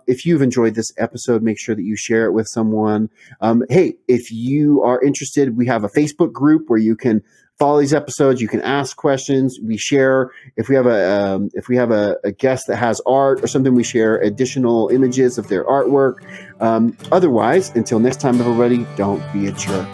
If you've enjoyed this episode, make sure that you share it with someone. Hey, if you are interested, we have a Facebook group where you can follow these episodes. You can ask questions. We share. If we have a guest that has art or something, we share additional images of their artwork. Otherwise, until next time, everybody, don't be a jerk.